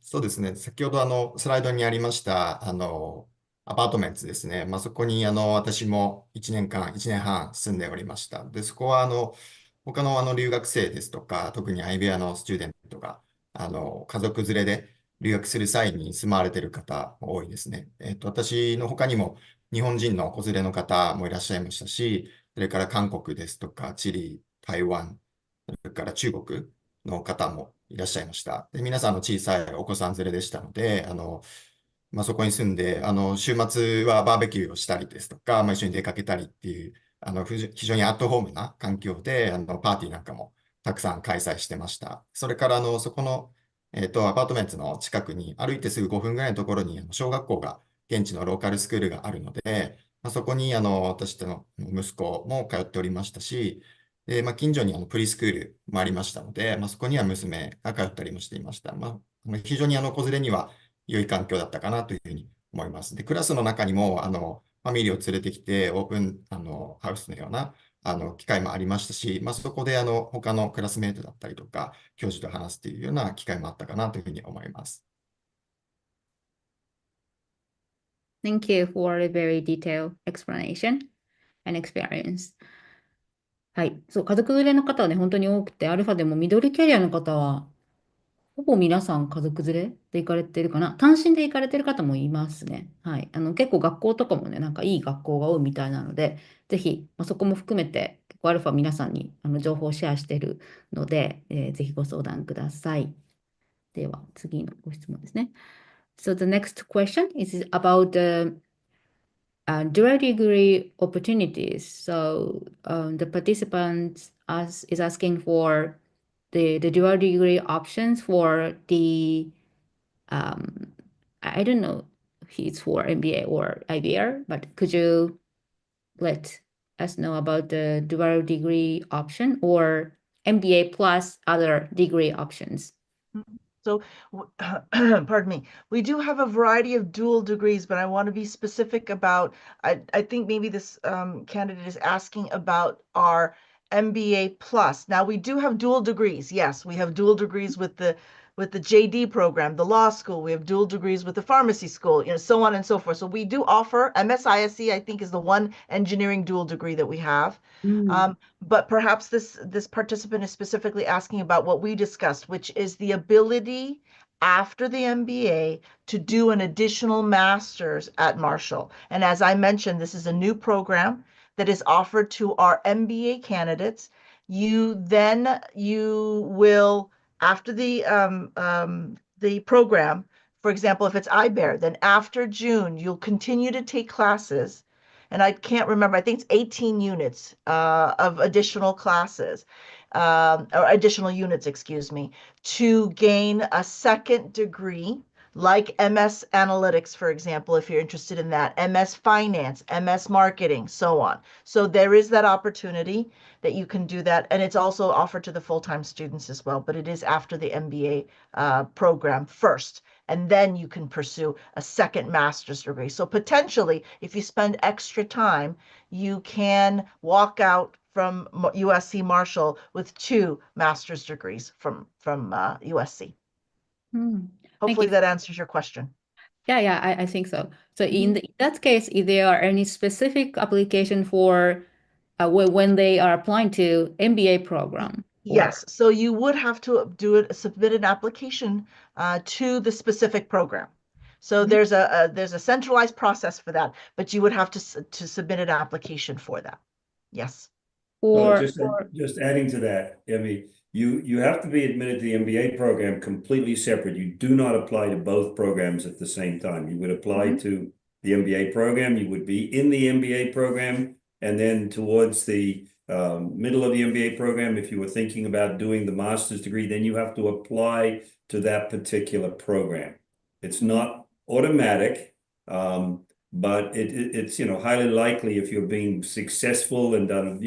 そうですね。先ほどスライドにありましたアパートメントですね。そこに私も1年半住んでおりました。で、そこは他の留学生ですとか、特にアイビアのスチューデントが家族連れで留学する際に住まわれている方多いですね。私の他にも日本人の子連れの方もいらっしゃいましたし、それから韓国ですとか、チリ、台湾、それから中国の方もいらっしゃいました。で、皆さん小さいお子さん連れでしたので、そこに住んで、週末はバーベキューをしたりですとか、一緒に出かけたりっていう、非常にアットホームな環境で、パーティーなんかもたくさん開催してました。それから、そこの、アパートメントの近くに、歩いてすぐ5分ぐらいのところに、小学校が、現地のローカルスクールがあるので、そこに、私との息子も通っておりましたし、で、近所にプリスクールもありましたので、そこには娘が通ったりもしていました。非常に子連れには良い環境だったかなというふうに思います。で、クラスの中にも、ファミリーを連れてきて、オープン、ハウスのような、機会もありましたし、そこで、他のクラスメートだったりとか、教授と話すというような機会もあったかなというふうに思います。Thank you for a very detailed explanation and experience. はい。そう、家族連れの方はね、本当に多くて、アルファでもミドルキャリアの方は、ほぼ皆さん家族連れで行かれてるかな。単身で行かれてる方もいますね。はい。結構学校とかもね、なんかいい学校が多いみたいなので、ぜひ、そこも含めて、結構アルファ皆さんに情報をシェアしているので、ぜひご相談ください。では、次のご質問ですね。So the next question is about the dual degree opportunities. So the participant is asking for the dual degree options for the I don't know if it's for MBA or IBR, but could you let us know about the dual degree option or MBA plus other degree options? So, pardon me, we do have a variety of dual degrees, but I want to be specific about, I think maybe this candidate is asking about our MBA plus. Now, we do have dual degrees. Yes, we have dual degrees with the JD program, the law school. We have dual degrees with the pharmacy school, so on and so forth. So we do offer MSISC, I think, is the one engineering dual degree that we have. But perhaps this participant is specifically asking about what we discussed, which is the ability after the MBA to do an additional master's at Marshall. And as I mentioned, this is a new program that is offered to our MBA candidates. You will, after the program, for example, if it's IBEAR, then after June, you'll continue to take classes. And I can't remember, I think it's 18 units of additional classes, or additional units, excuse me, to gain a second degree, like MS Analytics, for example, if you're interested in that, MS Finance, MS Marketing, so on. So there is that opportunity that you can do that. And it's also offered to the full-time students as well, but it is after the MBA program first. And then you can pursue a second master's degree. So potentially, if you spend extra time, you can walk out from USC Marshall with 2 master's degrees from USC. Hopefully that answers your question. Yeah, I think so. So in that case, if there are any specific application for when they are applying to MBA program? Yes, so you would have to submit an application to the specific program. So there's a centralized process for that, but you would have to submit an application for that. Yes. Just adding to that, I mean, you have to be admitted to the MBA program completely separate. You do not apply to both programs at the same time. You would apply to the MBA program, you would be in the MBA program, and then towards the middle of the MBA program, if you were thinking about doing the master's degree, then you have to apply to that particular program. It's not automatic, but it's highly likely if you're being successful and done,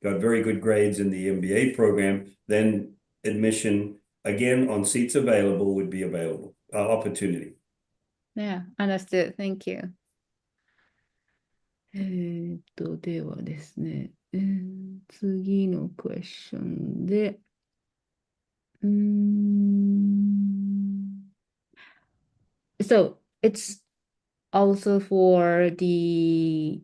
got very good grades in the MBA program, then admission again on seats available would be available, opportunity. Yeah, understood. Thank you. ではですね、次のクエスチョンで、So it's also for the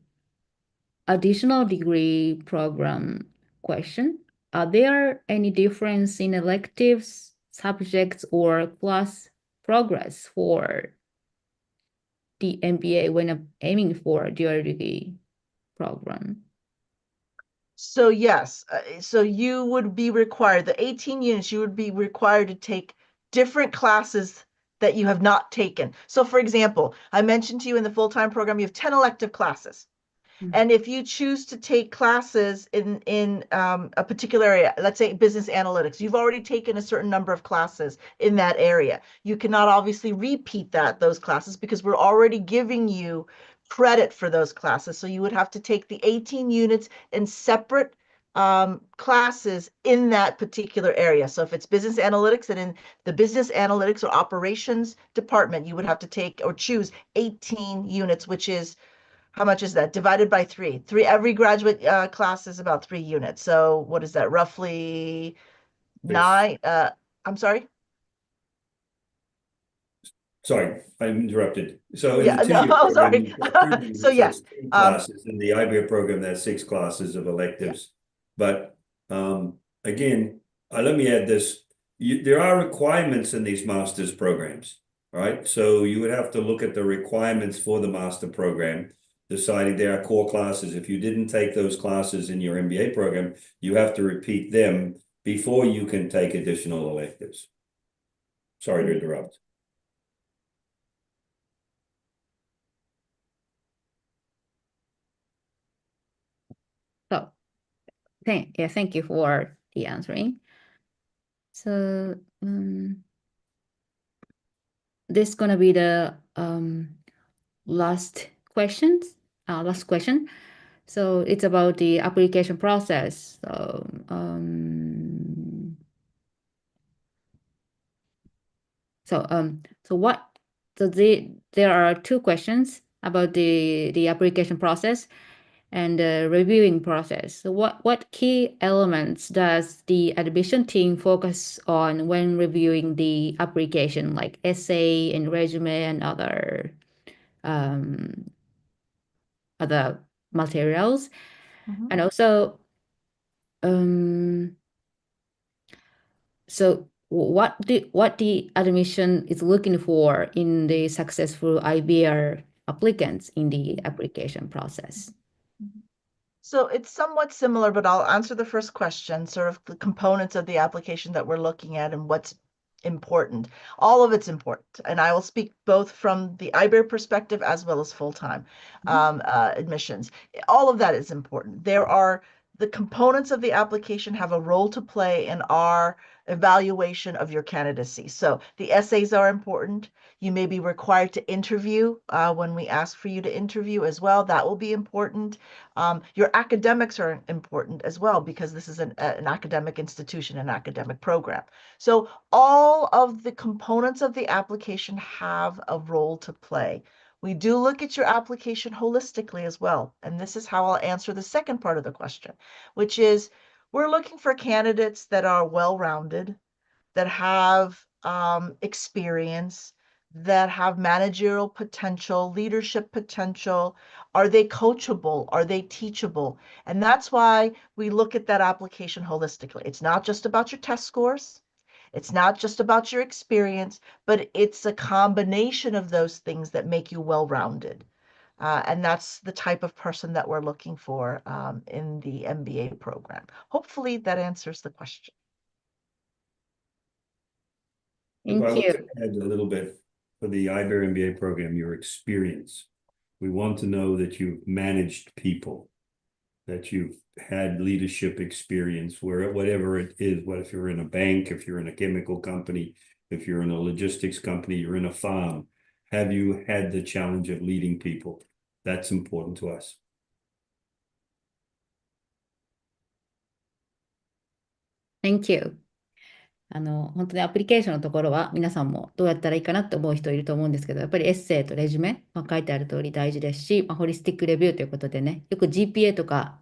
additional degree program question. Are there any difference in electives, subjects, or class progress for the MBA when aiming for a dual degree program? So yes, so you would be required, the 18 units, you would be required to take different classes that you have not taken. So for example, I mentioned to you in the full-time program, you have 10 elective classes. And if you choose to take classes in a particular area, let's say business analytics, you've already taken a certain number of classes in that area. You cannot obviously repeat those classes because we're already giving you credit for those classes. So you would have to take the 18 units in separate classes in that particular area. So if it's business analytics, and in the business analytics or operations department, you would have to take or choose 18 units, which is, how much is that? Divided by 3. Every graduate class is about 3 units. So what is that? Roughly 9. I'm sorry. Sorry, I'm interrupted. So in Yeah, the two-year no, program, sorry. you've got 2 units, So yes, that's 3 classes. In the IBEA program, that's 6 classes of electives. But again, let me add this. There are requirements in these master's programs, right? So you would have to look at the requirements for the master program, deciding there are core classes. If you didn't take those classes in your MBA program, you have to repeat them before you can take additional electives. Sorry to interrupt. So, thank you for the answering. So, this is gonna be the last question. So it's about the application process. There are 2 questions about the application process and the reviewing process. So what key elements does the admission team focus on when reviewing the application, like essay and resume and other materials? And also, so what the admission is looking for in the successful IBR applicants in the application process? So it's somewhat similar, but I'll answer the first question, sort of the components of the application that we're looking at and what's important. All of it's important. And I will speak both from the IBER perspective as well as full-time admissions. All of that is important. The components of the application have a role to play in our evaluation of your candidacy. So the essays are important. You may be required to interview when we ask for you to interview as well. That will be important. Your academics are important as well, because this is an academic institution, an academic program. So all of the components of the application have a role to play. We do look at your application holistically as well. And this is how I'll answer the second part of the question, which is we're looking for candidates that are well-rounded, that have experience, that have managerial potential, leadership potential. Are they coachable? Are they teachable? And that's why we look at that application holistically. It's not just about your test scores. It's not just about your experience, but it's a combination of those things that make you well-rounded. And that's the type of person that we're looking for in the MBA program. Hopefully that answers the question. If I Thank was you. to add a little bit for the IBER MBA program, your experience. We want to know that you've managed people, that you've had leadership experience, whatever it is, what if you're in a bank, if you're in a chemical company, if you're in a logistics company, you're in a farm, have you had the challenge of leading people? That's important to us. Thank you. 本当にアプリケーションのところは皆さんもどうやったらいいかなって思う人いると思うんですけど、やっぱりエッセイとレジュメ、書いてある通り大事ですし、ホリスティックレビューということでね、よく GPA とか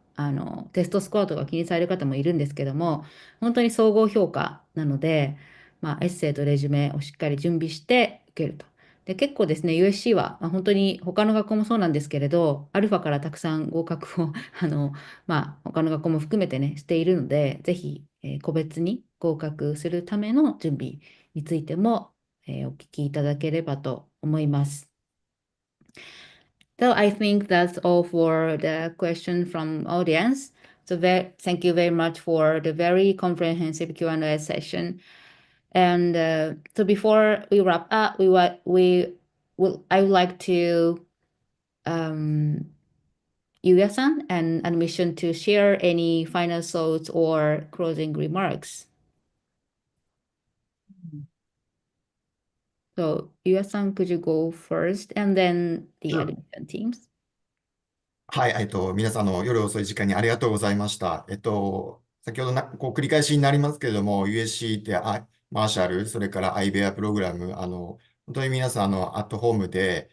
テストスコアとか気にされる方もいるんですけども、本当に総合評価なので、エッセイとレジュメをしっかり準備して受けると。で、結構ですね、USC は、本当に他の学校もそうなんですけれど、アルファからたくさん合格を他の学校も含めてね、しているので、ぜひ、個別に合格するための準備についても、お聞きいただければと思います。So I think that's all for the question from audience. So thank you very much for the very comprehensive Q&A session. And so before we wrap up, I would like to Yuya-san and admission to share any final thoughts or closing remarks. So Yuya-san, could you go first and then the Sure. admission teams? はい、皆さん夜遅い時間にありがとうございました。先ほど繰り返しになりますけれども、USC ってマーシャル、それからアイベアプログラム、本当に皆さんアットホームで、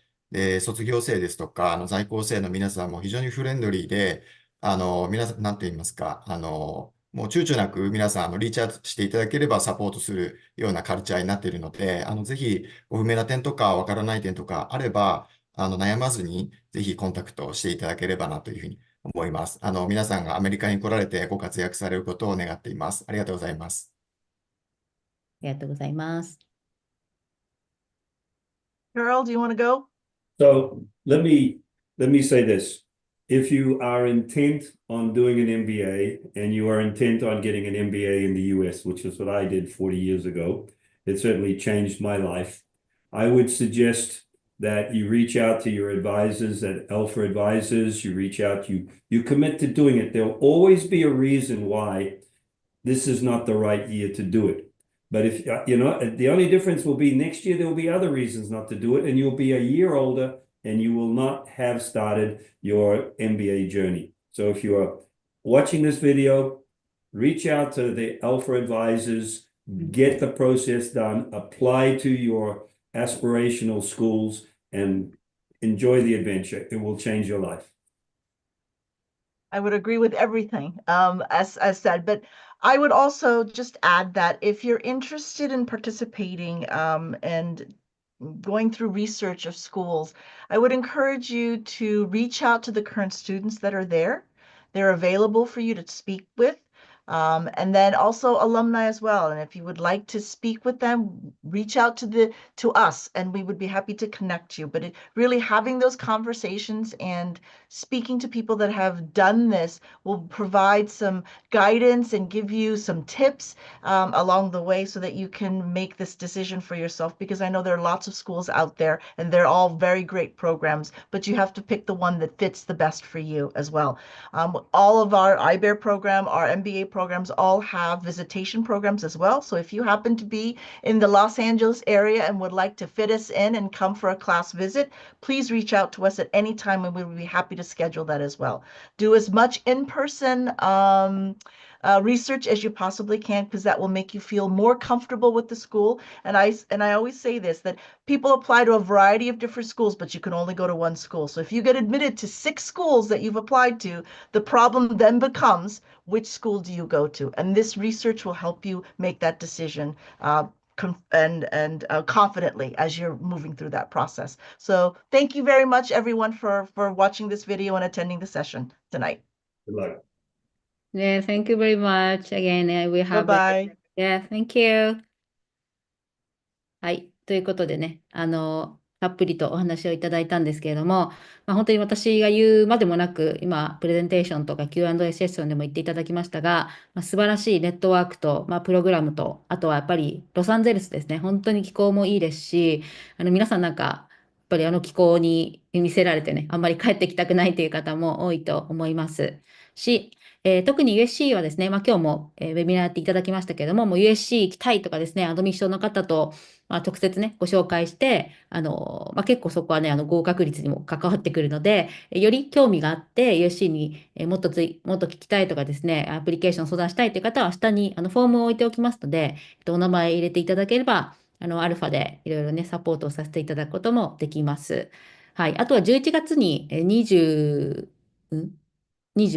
卒業生ですとか、在校生の皆さんも非常にフレンドリーで、皆さん、なんて言いますか、もう躊躇なく皆さん、リーチアウトしていただければサポートするようなカルチャーになっているので、ぜひ、ご不明な点とか、わからない点とかあれば、悩まずに、ぜひコンタクトしていただければなというふうに思います。皆さんがアメリカに来られてご活躍されることを願っています。ありがとうございます。ありがとうございます。Carol, do you want to go? So let me say this. If you are intent on doing an MBA and you are intent on getting an MBA in the US, which is what I did 40 years ago, it certainly changed my life. I would suggest that you reach out to your advisors at Alpha Advisors, you reach out, you commit to doing it. There'll always be a reason why this is not the right year to do it. But if, the only difference will be next year, there will be other reasons not to do it, and you'll be a year older and you will not have started your MBA journey. So if you are watching this video, reach out to the Alpha Advisors, get the process done, apply to your aspirational schools, and enjoy the adventure. It will change your life. I would agree with everything as said, but I would also just add that if you're interested in participating and going through research of schools, I would encourage you to reach out to the current students that are there. They're available for you to speak with. And then also alumni as well. And if you would like to speak with them, reach out to us, and we would be happy to connect you. But really having those conversations and speaking to people that have done this will provide some guidance and give you some tips along the way so that you can make this decision for yourself. Because I know there are lots of schools out there, and they're all very great programs, but you have to pick the one that fits the best for you as well. All of our IBEAR program, our MBA programs all have visitation programs as well. So if you happen to be in the Los Angeles area and would like to fit us in and come for a class visit, please reach out to us at any time, and we would be happy to schedule that as well. Do as much in-person research as you possibly can, because that will make you feel more comfortable with the school. And I always say this, that people apply to a variety of different schools, but you can only go to one school. So if you get admitted to 6 schools that you've applied to, the problem then becomes, which school do you go to? And this research will help you make that decision confidently as you're moving through that process. So thank you very much, everyone, for watching this video and attending the session tonight. Good luck. Yeah, thank you very much. Again, we have Bye-bye. Yeah, thank you. はい。ということでね、たっぷりとお話をいただいたんですけれども、本当に私が言うまでもなく、今、プレゼンテーションとか Q&A セッションでも言っていただきましたが、素晴らしいネットワークと、プログラムと、あとはやっぱりロサンゼルスですね。本当に気候もいいですし、皆さんなんか、やっぱり気候に見せられてね、あんまり帰ってきたくないという方も多いと思いますし、特に USC はですね、今日も、ウェビナーやっていただきましたけれども、もう USC 行きたいとかですね、アドミッションの方と、直接ね、ご紹介して、結構そこはね、合格率にも関わってくるので、より興味があって、USC にもっと聞きたいとかですね、アプリケーション相談したいという方は、下にフォームを置いておきますので、お名前入れていただければ、アルファでいろいろね、サポートをさせていただくこともできます。はい。あとは11月に20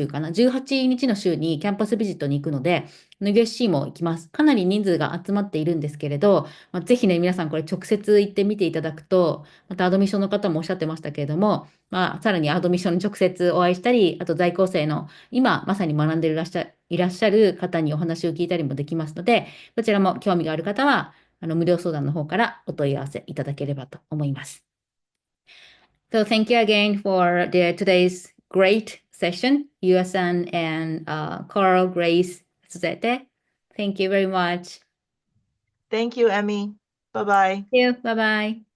かな ?18 日の週にキャンパスビジットに行くので、USC も行きます。かなり人数が集まっているんですけれど、ぜひね、皆さんこれ直接行ってみていただくと、またアドミッションの方もおっしゃってましたけれども、さらにアドミッションに直接お会いしたり、あと在校生の今まさに学んでいらっしゃる方にお話を聞いたりもできますので、こちらも興味がある方は、無料相談の方からお問い合わせいただければと思います。So thank you again for today's great session, Yuya-san and Carl, Grace, Suzette. Thank you very much. Thank you, Emmy. Bye-bye. Thank you. Bye-bye.